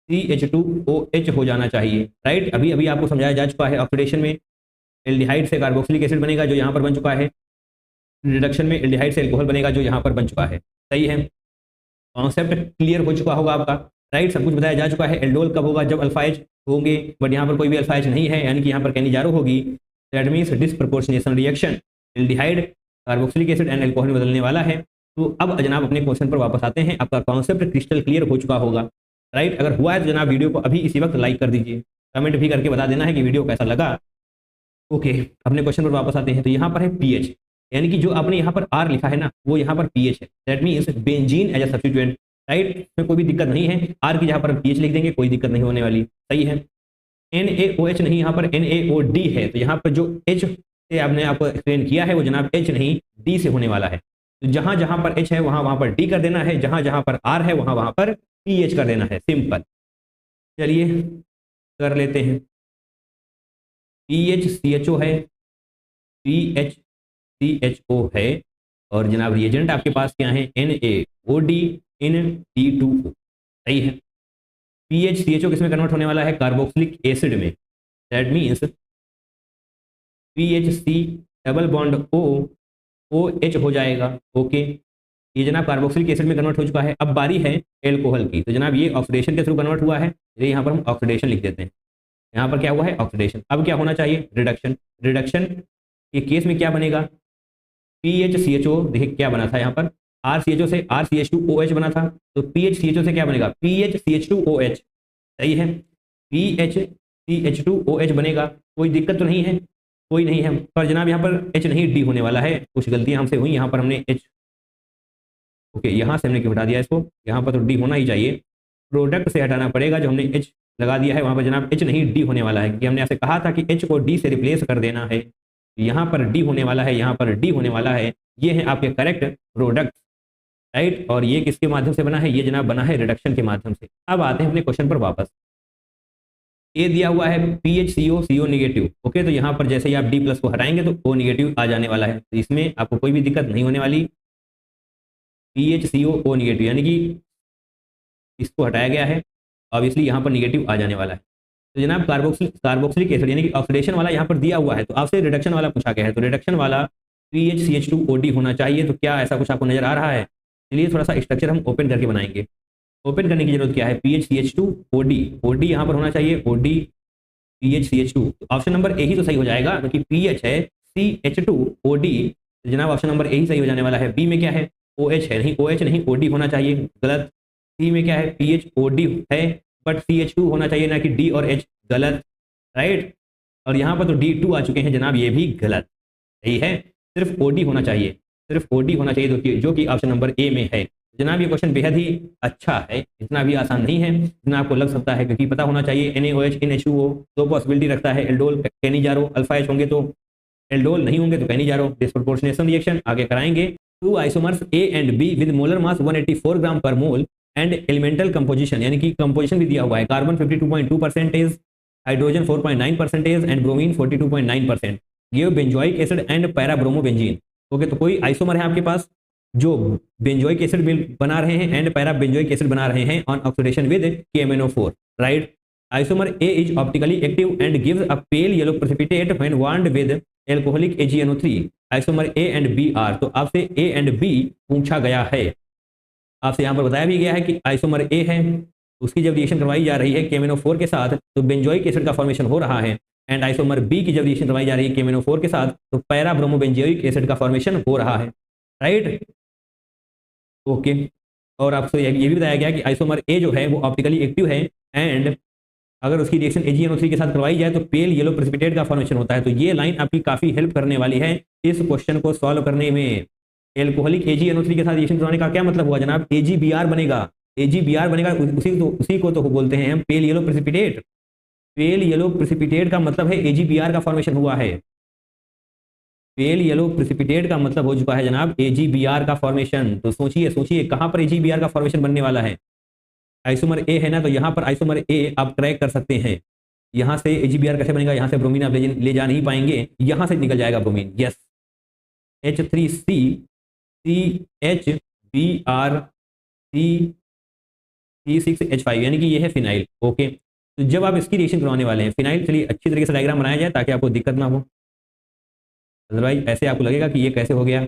RCH2OH हो जाना चाहिए, राइट। अभी अभी आपको समझाया जा चुका है, ऑक्सीडेशन में एल्डिहाइड से कार्बोक्सिलिक एसिड बनेगा जो यहाँ पर बन चुका है, रिडक्शन में एल्डिहाइड से एल्कोहल बनेगा जो यहाँ पर बन चुका है, सही है। कॉन्सेप्ट क्लियर हो चुका होगा आपका, राइट, सब कुछ बताया जा चुका है। एल्डोल कब होगा? जब अल्फा H होंगे, बट यहाँ पर कोई भी अल्फा H नहीं है, यानी कि यहाँ पर कैनिजारो होगी, that means disproportionation reaction, aldehyde carboxylic acid and alcohol में बदलने वाला है। तो अब जनाब अपने क्वेश्चन पर वापस आते हैं, आपका कॉन्सेप्ट क्रिस्टल क्लियर हो चुका होगा, राइट। अगर हुआ है तो जनाब वीडियो को अभी इसी वक्त लाइक कर दीजिए, कमेंट भी करके बता देना है कि वीडियो कैसा लगा। ओके, अपने क्वेश्चन पर वापस आते हैं। तो यहाँ पर है पीएच, यानी कि जो आपने यहाँ पर R लिखा है ना, वो यहाँ पर पीएच है। That means benzene as a substituent, right, इसमें कोई भी दिक्कत नहीं है। R की जगह पर पीएच लिख देंगे, कोई दिक्कत नहीं होने वाली, सही है। NaOH नहीं, यहाँ पर NaOD है, तो यहाँ पर जो H से आपने आपको एक्सप्लेन किया है वो जनाब H नहीं D से होने वाला है। तो जहां जहां पर H है वहां पर D कर देना है, जहां जहां पर R है वहां पर PH कर देना है, सिंपल। चलिए कर लेते हैं। PH CHO है, PH CHO है, और जनाब रिएजेंट आपके पास क्या है, NaOD in T2O, सही है। PH CHO किस में कन्वर्ट होने वाला है, कार्बोक्सिलिक एसिड में। That means PHC double bond O OH हो जाएगा, ओके। ये जनाब कार्बोक्सिलिक एसिड में कन्वर्ट हो चुका है। अब बारी है एल्कोहल की, तो जनाब ये ऑक्सीडेशन के थ्रू कन्वर्ट हुआ है, ये यहाँ पर हम ऑक्सीडेशन लिख देते हैं। यहाँ पर क्या हुआ है, ऑक्सीडेशन। अब क्या होना चाहिए, रिडक्शन। रिडक्शन के केस में क्या बनेगा, PHCHO, देखिए क्या बना था यहाँ पर, RCHO से RCH2OH बना था, तो PHCHO से क्या बनेगा, PHCH2OH, सही है। PHCH2OH बनेगा, कोई दिक्कत तो नहीं है, कोई नहीं है। पर जनाब यहाँ पर H नहीं D होने वाला है, कुछ गलतियां हमसे हुई, यहाँ पर हमने H, ओके, यहाँ से हमने क्यों हटा दिया इसको, यहाँ पर तो D होना ही चाहिए, प्रोडक्ट से हटाना पड़ेगा, जो हमने H लगा दिया है वहाँ पर जनाब H नहीं D होने वाला है, क्योंकि हमने आपसे कहा था कि H को D से रिप्लेस कर देना है। यहाँ पर D होने वाला है, यहाँ पर D होने वाला है। ये है आपके करेक्ट प्रोडक्ट, राइट। और ये किसके माध्यम से बना है, ये जनाब बना है रिडक्शन के माध्यम से। अब आते हैं अपने क्वेश्चन पर वापस। ए दिया हुआ है PHCO CO नेगेटिव, ओके, तो यहाँ पर जैसे ही आप D+ को हटाएंगे तो O नेगेटिव आ जाने वाला है, तो इसमें आपको कोई भी दिक्कत नहीं होने वाली। PHCO O नेगेटिव, यानी कि इसको हटाया गया है, ऑब्वियसली यहाँ पर नेगेटिव आ जाने वाला है। तो जनाब कार्बोक्सिलिक एसिड यानी कि ऑक्सीडेशन वाला यहाँ पर दिया हुआ है, तो आपसे रिडक्शन वाला पूछा गया है, तो रिडक्शन वाला PHCH2OD होना चाहिए। तो क्या ऐसा कुछ आपको नजर आ रहा है, चलिए थोड़ा सा स्ट्रक्चर हम ओपन करके बनाएंगे। ओपन करने की जरूरत क्या है, PHCH2OD, OD यहाँ पर होना चाहिए, OD PHCH2, तो ऑप्शन नंबर ए ही तो सही हो जाएगा, क्योंकि PH है, CH2OD, तो जनाब ऑप्शन नंबर ए ही सही हो जाने वाला है। बी में क्या है, OH है, नहीं OH नहीं OD होना चाहिए, गलत। सी में क्या है, PHOD है, बट CH2 होना चाहिए, ना कि D और H, गलत, राइट। और यहाँ पर तो D2 आ चुके हैं जनाब, ये भी गलत, सही है। सिर्फ OD होना चाहिए, सिर्फ OD होना चाहिए, जो कि ऑप्शन नंबर ए में है। जनाब ये क्वेश्चन बेहद ही अच्छा है, इतना भी आसान नहीं है जितना आपको लग सकता है, क्योंकि पता होना चाहिए NaOH इन H2O, दो पॉसिबिलिटी रखता है, एल्डोल कैनिजारो, अल्फा H होंगे तो एल्डोल, नहीं होंगे तो कैनिजारो। डिस्प्रोपोर्शनेशन रिएक्शन आगे कराएंगे। To isomers A and B with molar mass 184 ग्राम पर मोल एंड एलिमेंटल कंपोजिशन, यानी कि कंपोजिशन भी दिया हुआ है, carbon 52.2%, hydrogen 4.9% and bromine 42.9%, give benzoic acid and para bromobenzene. Okay, तो कोई आइसोमर है आपके पास जो बेंजोइक एसिड बना रहे हैं एंड पैरा बेंजोइक एसिड बना रहे हैं on oxidation with KMnO4, right. Isomer A is optically active and gives a pale yellow precipitate when bond with alcoholic AgNO3। Isomer A and B are, तो आपसे A and B पूछा गया है। आपसे यहाँ पर बताया भी गया है कि आइसोमर A है, उसकी जब रिएक्शन करवाई जा रही है KMnO4 के साथ तो बेंजोइक एसिड का फॉर्मेशन हो रहा है, एंड आइसोमर B की जब रिएक्शन करवाई जा रही है KMnO4 के साथ तो पैरा ब्रोमोबेंजोइक एसिड का फॉर्मेशन हो रहा है, राइट। ओके, और आपसे ये भी बताया गया कि आइसोमर A जो है वो ऑप्टिकली एक्टिव है, एंड अगर उसकी रिएक्शन AgNO3 के साथ करवाई जाए तो पेल येलो प्रेसिपिटेट का फॉर्मेशन होता है। तो ये लाइन आपकी काफी हेल्प करने वाली है इस क्वेश्चन को सॉल्व करने में। एल्कोहलिक AgNO3 के साथ रिएक्शन करवाने का क्या मतलब हुआ जनाब, AgBr बनेगा, AgBr बनेगा, उसी को तो बोलते हैं हम पेल येलो प्रेसिपिटेट। पेल येलो प्रेसिपिटेट का मतलब है AgBr का फॉर्मेशन हुआ है, पेल येलो प्रेसिपिटेट का मतलब हो चुका है जनाब AgBr का फॉर्मेशन। तो सोचिए सोचिए कहां पर AgBr का फॉर्मेशन बनने वाला है, आइसोमर A है ना, तो यहां पर आइसोमर A आप क्रैक कर सकते हैं। यहां से AgBr कैसे बनेगा, यहां से ब्रोमीन आप ले जा नहीं पाएंगे, यहां से निकल जाएगा bromine, yes, H3C CHBr C6H5, यानी कि ये है फिनाइल। ओके, तो जब आप इसकी रिएक्शन करवाने वाले हैं फिनाइल, चलिए अच्छी तरीके से डायग्राम बनाया जाए ताकि आपको दिक्कत ना हो, अदरवाइज ऐसे आपको लगेगा कि ये कैसे हो गया।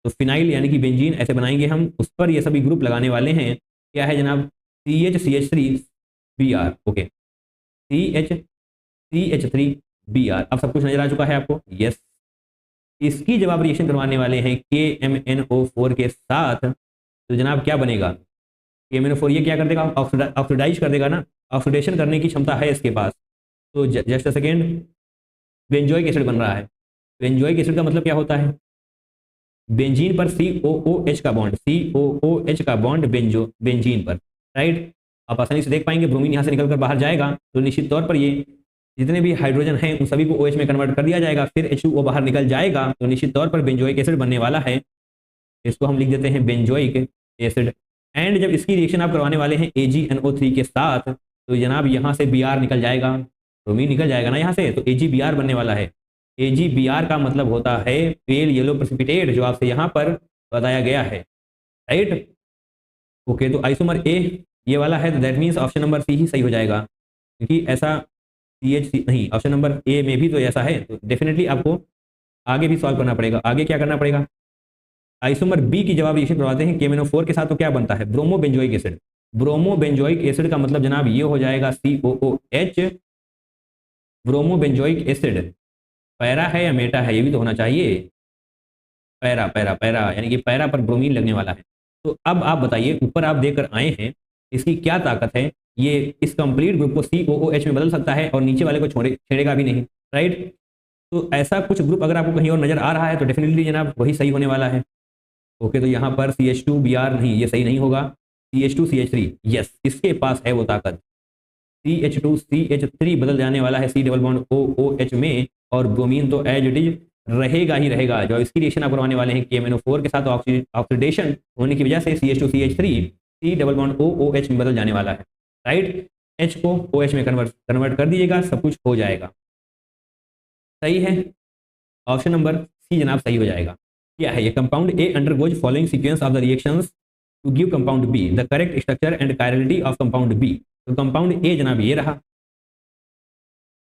तो फिनाइल यानी कि बेंजीन ऐसे बनाएंगे हम, उस पर ये सभी ग्रुप लगाने वाले हैं, क्या है जनाब, CH3Br, ओके, CH3Br। अब सब कुछ नजर आ चुका है आपको, यस। इसकी जब आप रिएक्शन करवाने वाले हैं KMnO4 के साथ तो जनाब क्या बनेगा, KMnO4 ये क्या कर देगा, ऑक्सीडाइज कर देगा ना, ऑक्सीडेशन करने की क्षमता है इसके पास। तो just a second, benzoic acid बन रहा है। बेंजोइक एसिड का मतलब क्या होता है, बेंजीन पर COOH का बॉन्ड, COOH का बॉन्ड बेंजीन पर, राइट। आप आसानी से देख पाएंगे ब्रोमीन यहाँ से निकलकर बाहर जाएगा तो निश्चित तौर पर ये जितने भी हाइड्रोजन हैं उन सभी को OH में कन्वर्ट कर दिया जाएगा, फिर H2O बाहर निकल जाएगा तो निश्चित तौर पर बेंजोइक एसिड बनने वाला है। इसको हम लिख देते हैं बेंजोइक एसिड। एंड जब इसकी रिएक्शन आप करवाने वाले हैं AgNO3 के साथ तो जनाब यहाँ से Br निकल जाएगा, ब्रोमीन निकल जाएगा ना यहाँ से, तो AgBr बनने वाला है। AgBr का मतलब होता है पेल येलो प्रेसिपिटेट, जो आपसे यहाँ पर बताया गया है, राइट। ओके, तो आइसोमर A ये वाला है, तो that means option number C ही सही हो जाएगा, क्योंकि ऐसा CH नहीं, ऑप्शन नंबर A में भी तो ऐसा है, तो डेफिनेटली आपको आगे भी सॉल्व करना पड़ेगा। आगे क्या करना पड़ेगा, आइसोमर B की जब आप रिएक्शन करवाते हैं KMnO4 के साथ तो क्या बनता है, bromo benzoic acid. Bromo benzoic acid का मतलब जनाब ये हो जाएगा COOH, bromo benzoic acid. Para है या मेटा है, ये भी तो होना चाहिए, पैरा पैरा पैरा, यानी कि पैरा पर ब्रोमीन लगने वाला है। तो अब आप बताइए, ऊपर आप देकर आए हैं, इसकी क्या ताकत है, ये इस कंप्लीट ग्रुप को COOH में बदल सकता है और नीचे वाले को छेड़ेगा भी नहीं, राइट। तो ऐसा कुछ ग्रुप अगर आपको कहीं और नजर आ रहा है तो डेफिनेटली जनाब वही सही होने वाला है। ओके, तो यहाँ पर CH2Br नहीं, ये सही नहीं होगा, CH2CH3, यस, इसके पास है वो ताकत। CH2CH3 बदल जाने वाला है C डबल बॉन्ड OOH में, और ब्रोमीन तो एज इट इज रहेगा ही रहेगा। जो इसकी रिएक्शन आप करवाने वाले हैं KMnO4 के साथ, ऑक्सीडेशन होने की वजह से CH2CH3 C double bond OOH में बदल जाने वाला है, राइट। H को OH में कन्वर्ट कर दीजिएगा, सब कुछ हो जाएगा, सही है। ऑप्शन नंबर C जनाब सही हो जाएगा। क्या है ये, compound A undergoes following sequence of the reactions to give compound B, the correct structure and chirality of compound B। तो कंपाउंड A जनाब ये रहा,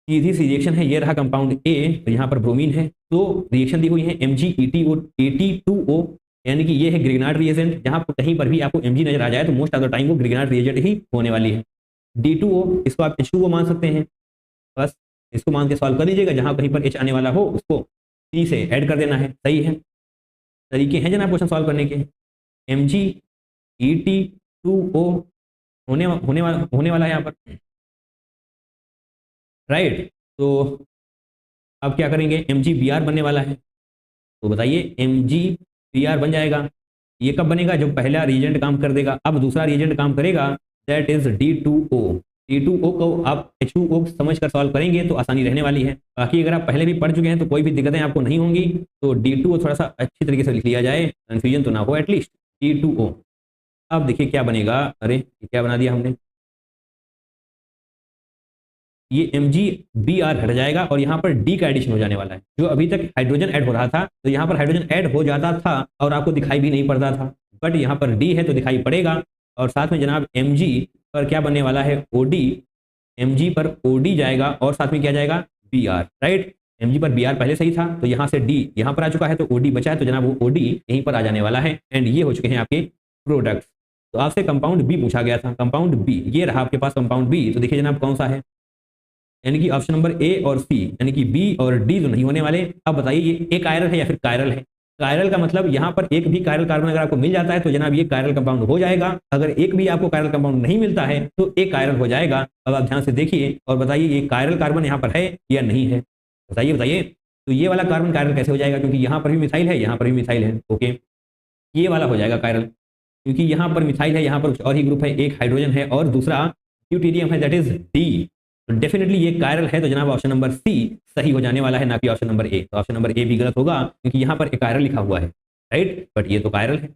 सीधी सी रिएक्शन है, ये रहा कंपाउंड A, तो यहाँ पर ब्रोमीन है, तो रिएक्शन दी हुई है MgET2O, यानी कि ये है ग्रिगनार्ड रिएजेंट। जहाँ पर कहीं पर भी आपको Mg नजर आ जाए तो मोस्ट ऑफ द टाइम वो ग्रिगनार्ड रिएजेंट ही होने वाली है। D2O, इसको आप H2O मान सकते हैं, बस इसको मान के सॉल्व कर लीजिएगा, जहाँ कहीं पर H आने वाला हो उसको C से ऐड कर देना है, सही है। तरीके हैं जनाब क्वेश्चन सॉल्व करने के। MgET2O होने वाला है यहाँ पर, राइट। तो अब क्या करेंगे, MgBr बनने वाला है, तो बताइए MgBr बन जाएगा। ये कब बनेगा, जब पहला रिएजेंट काम कर देगा। अब दूसरा रिएजेंट काम करेगा, दैट इज D2O। D2O को आप H2O समझ कर सॉल्व करेंगे तो आसानी रहने वाली है। बाकी अगर आप पहले भी पढ़ चुके हैं तो कोई भी दिक्कतें आपको नहीं होंगी, तो D2O थोड़ा सा अच्छी तरीके से लिख लिया जाए, कन्फ्यूजन तो ना हो एटलीस्ट, D2O। अब देखिए क्या बनेगा, अरे क्या बना दिया हमने, ये MgBr हट जाएगा और यहाँ पर D का एडिशन हो जाने वाला है। जो अभी तक हाइड्रोजन ऐड हो रहा था तो यहाँ पर हाइड्रोजन ऐड हो जाता था और आपको दिखाई भी नहीं पड़ता था, बट यहाँ पर D है तो दिखाई पड़ेगा। और साथ में जनाब Mg पर क्या बनने वाला है, OD, Mg पर OD जाएगा और साथ में क्या जाएगा, Br, राइट। Mg पर Br पहले सही था तो यहाँ से D यहाँ पर आ चुका है, तो OD बचा है, तो जनाब वो OD यहीं पर आ जाने वाला है। एंड ये हो चुके हैं आपके प्रोडक्ट्स। तो आपसे कंपाउंड B पूछा गया था, कंपाउंड B ये रहा आपके पास कंपाउंड B। तो देखिए जनाब कौन सा है, यानी कि ऑप्शन नंबर A और C, यानी कि B और D तो नहीं होने वाले। अब बताइए ये एक कायरल है या फिर कायरल है। कायरल का मतलब यहाँ पर एक भी कायरल कार्बन अगर आपको मिल जाता है तो जनाब ये कायरल कंपाउंड हो जाएगा। अगर एक भी आपको कायरल कंपाउंड नहीं मिलता है तो एक कायरल हो जाएगा। अब आप ध्यान से देखिए और बताइए ये कायरल कार्बन यहाँ पर है या नहीं है, बताइए बताइए। तो ये वाला कार्बन कायरल कैसे हो जाएगा, क्योंकि यहाँ पर भी मिथाइल है, यहाँ पर भी मिथाइल है। ओके, ये वाला हो जाएगा कायरल, क्योंकि यहाँ पर मिथाइल है, यहाँ पर कुछ और ही ग्रुप है, एक हाइड्रोजन है और दूसरा ड्यूटेरियम है, दैट इज D। तो डेफिनेटली ये कायरल है, तो जनाब ऑप्शन नंबर C सही हो जाने वाला है, ना कि ऑप्शन नंबर A। तो ऑप्शन नंबर A भी गलत होगा क्योंकि यहाँ पर एक कायरल लिखा हुआ है, राइट, बट ये तो कायरल है।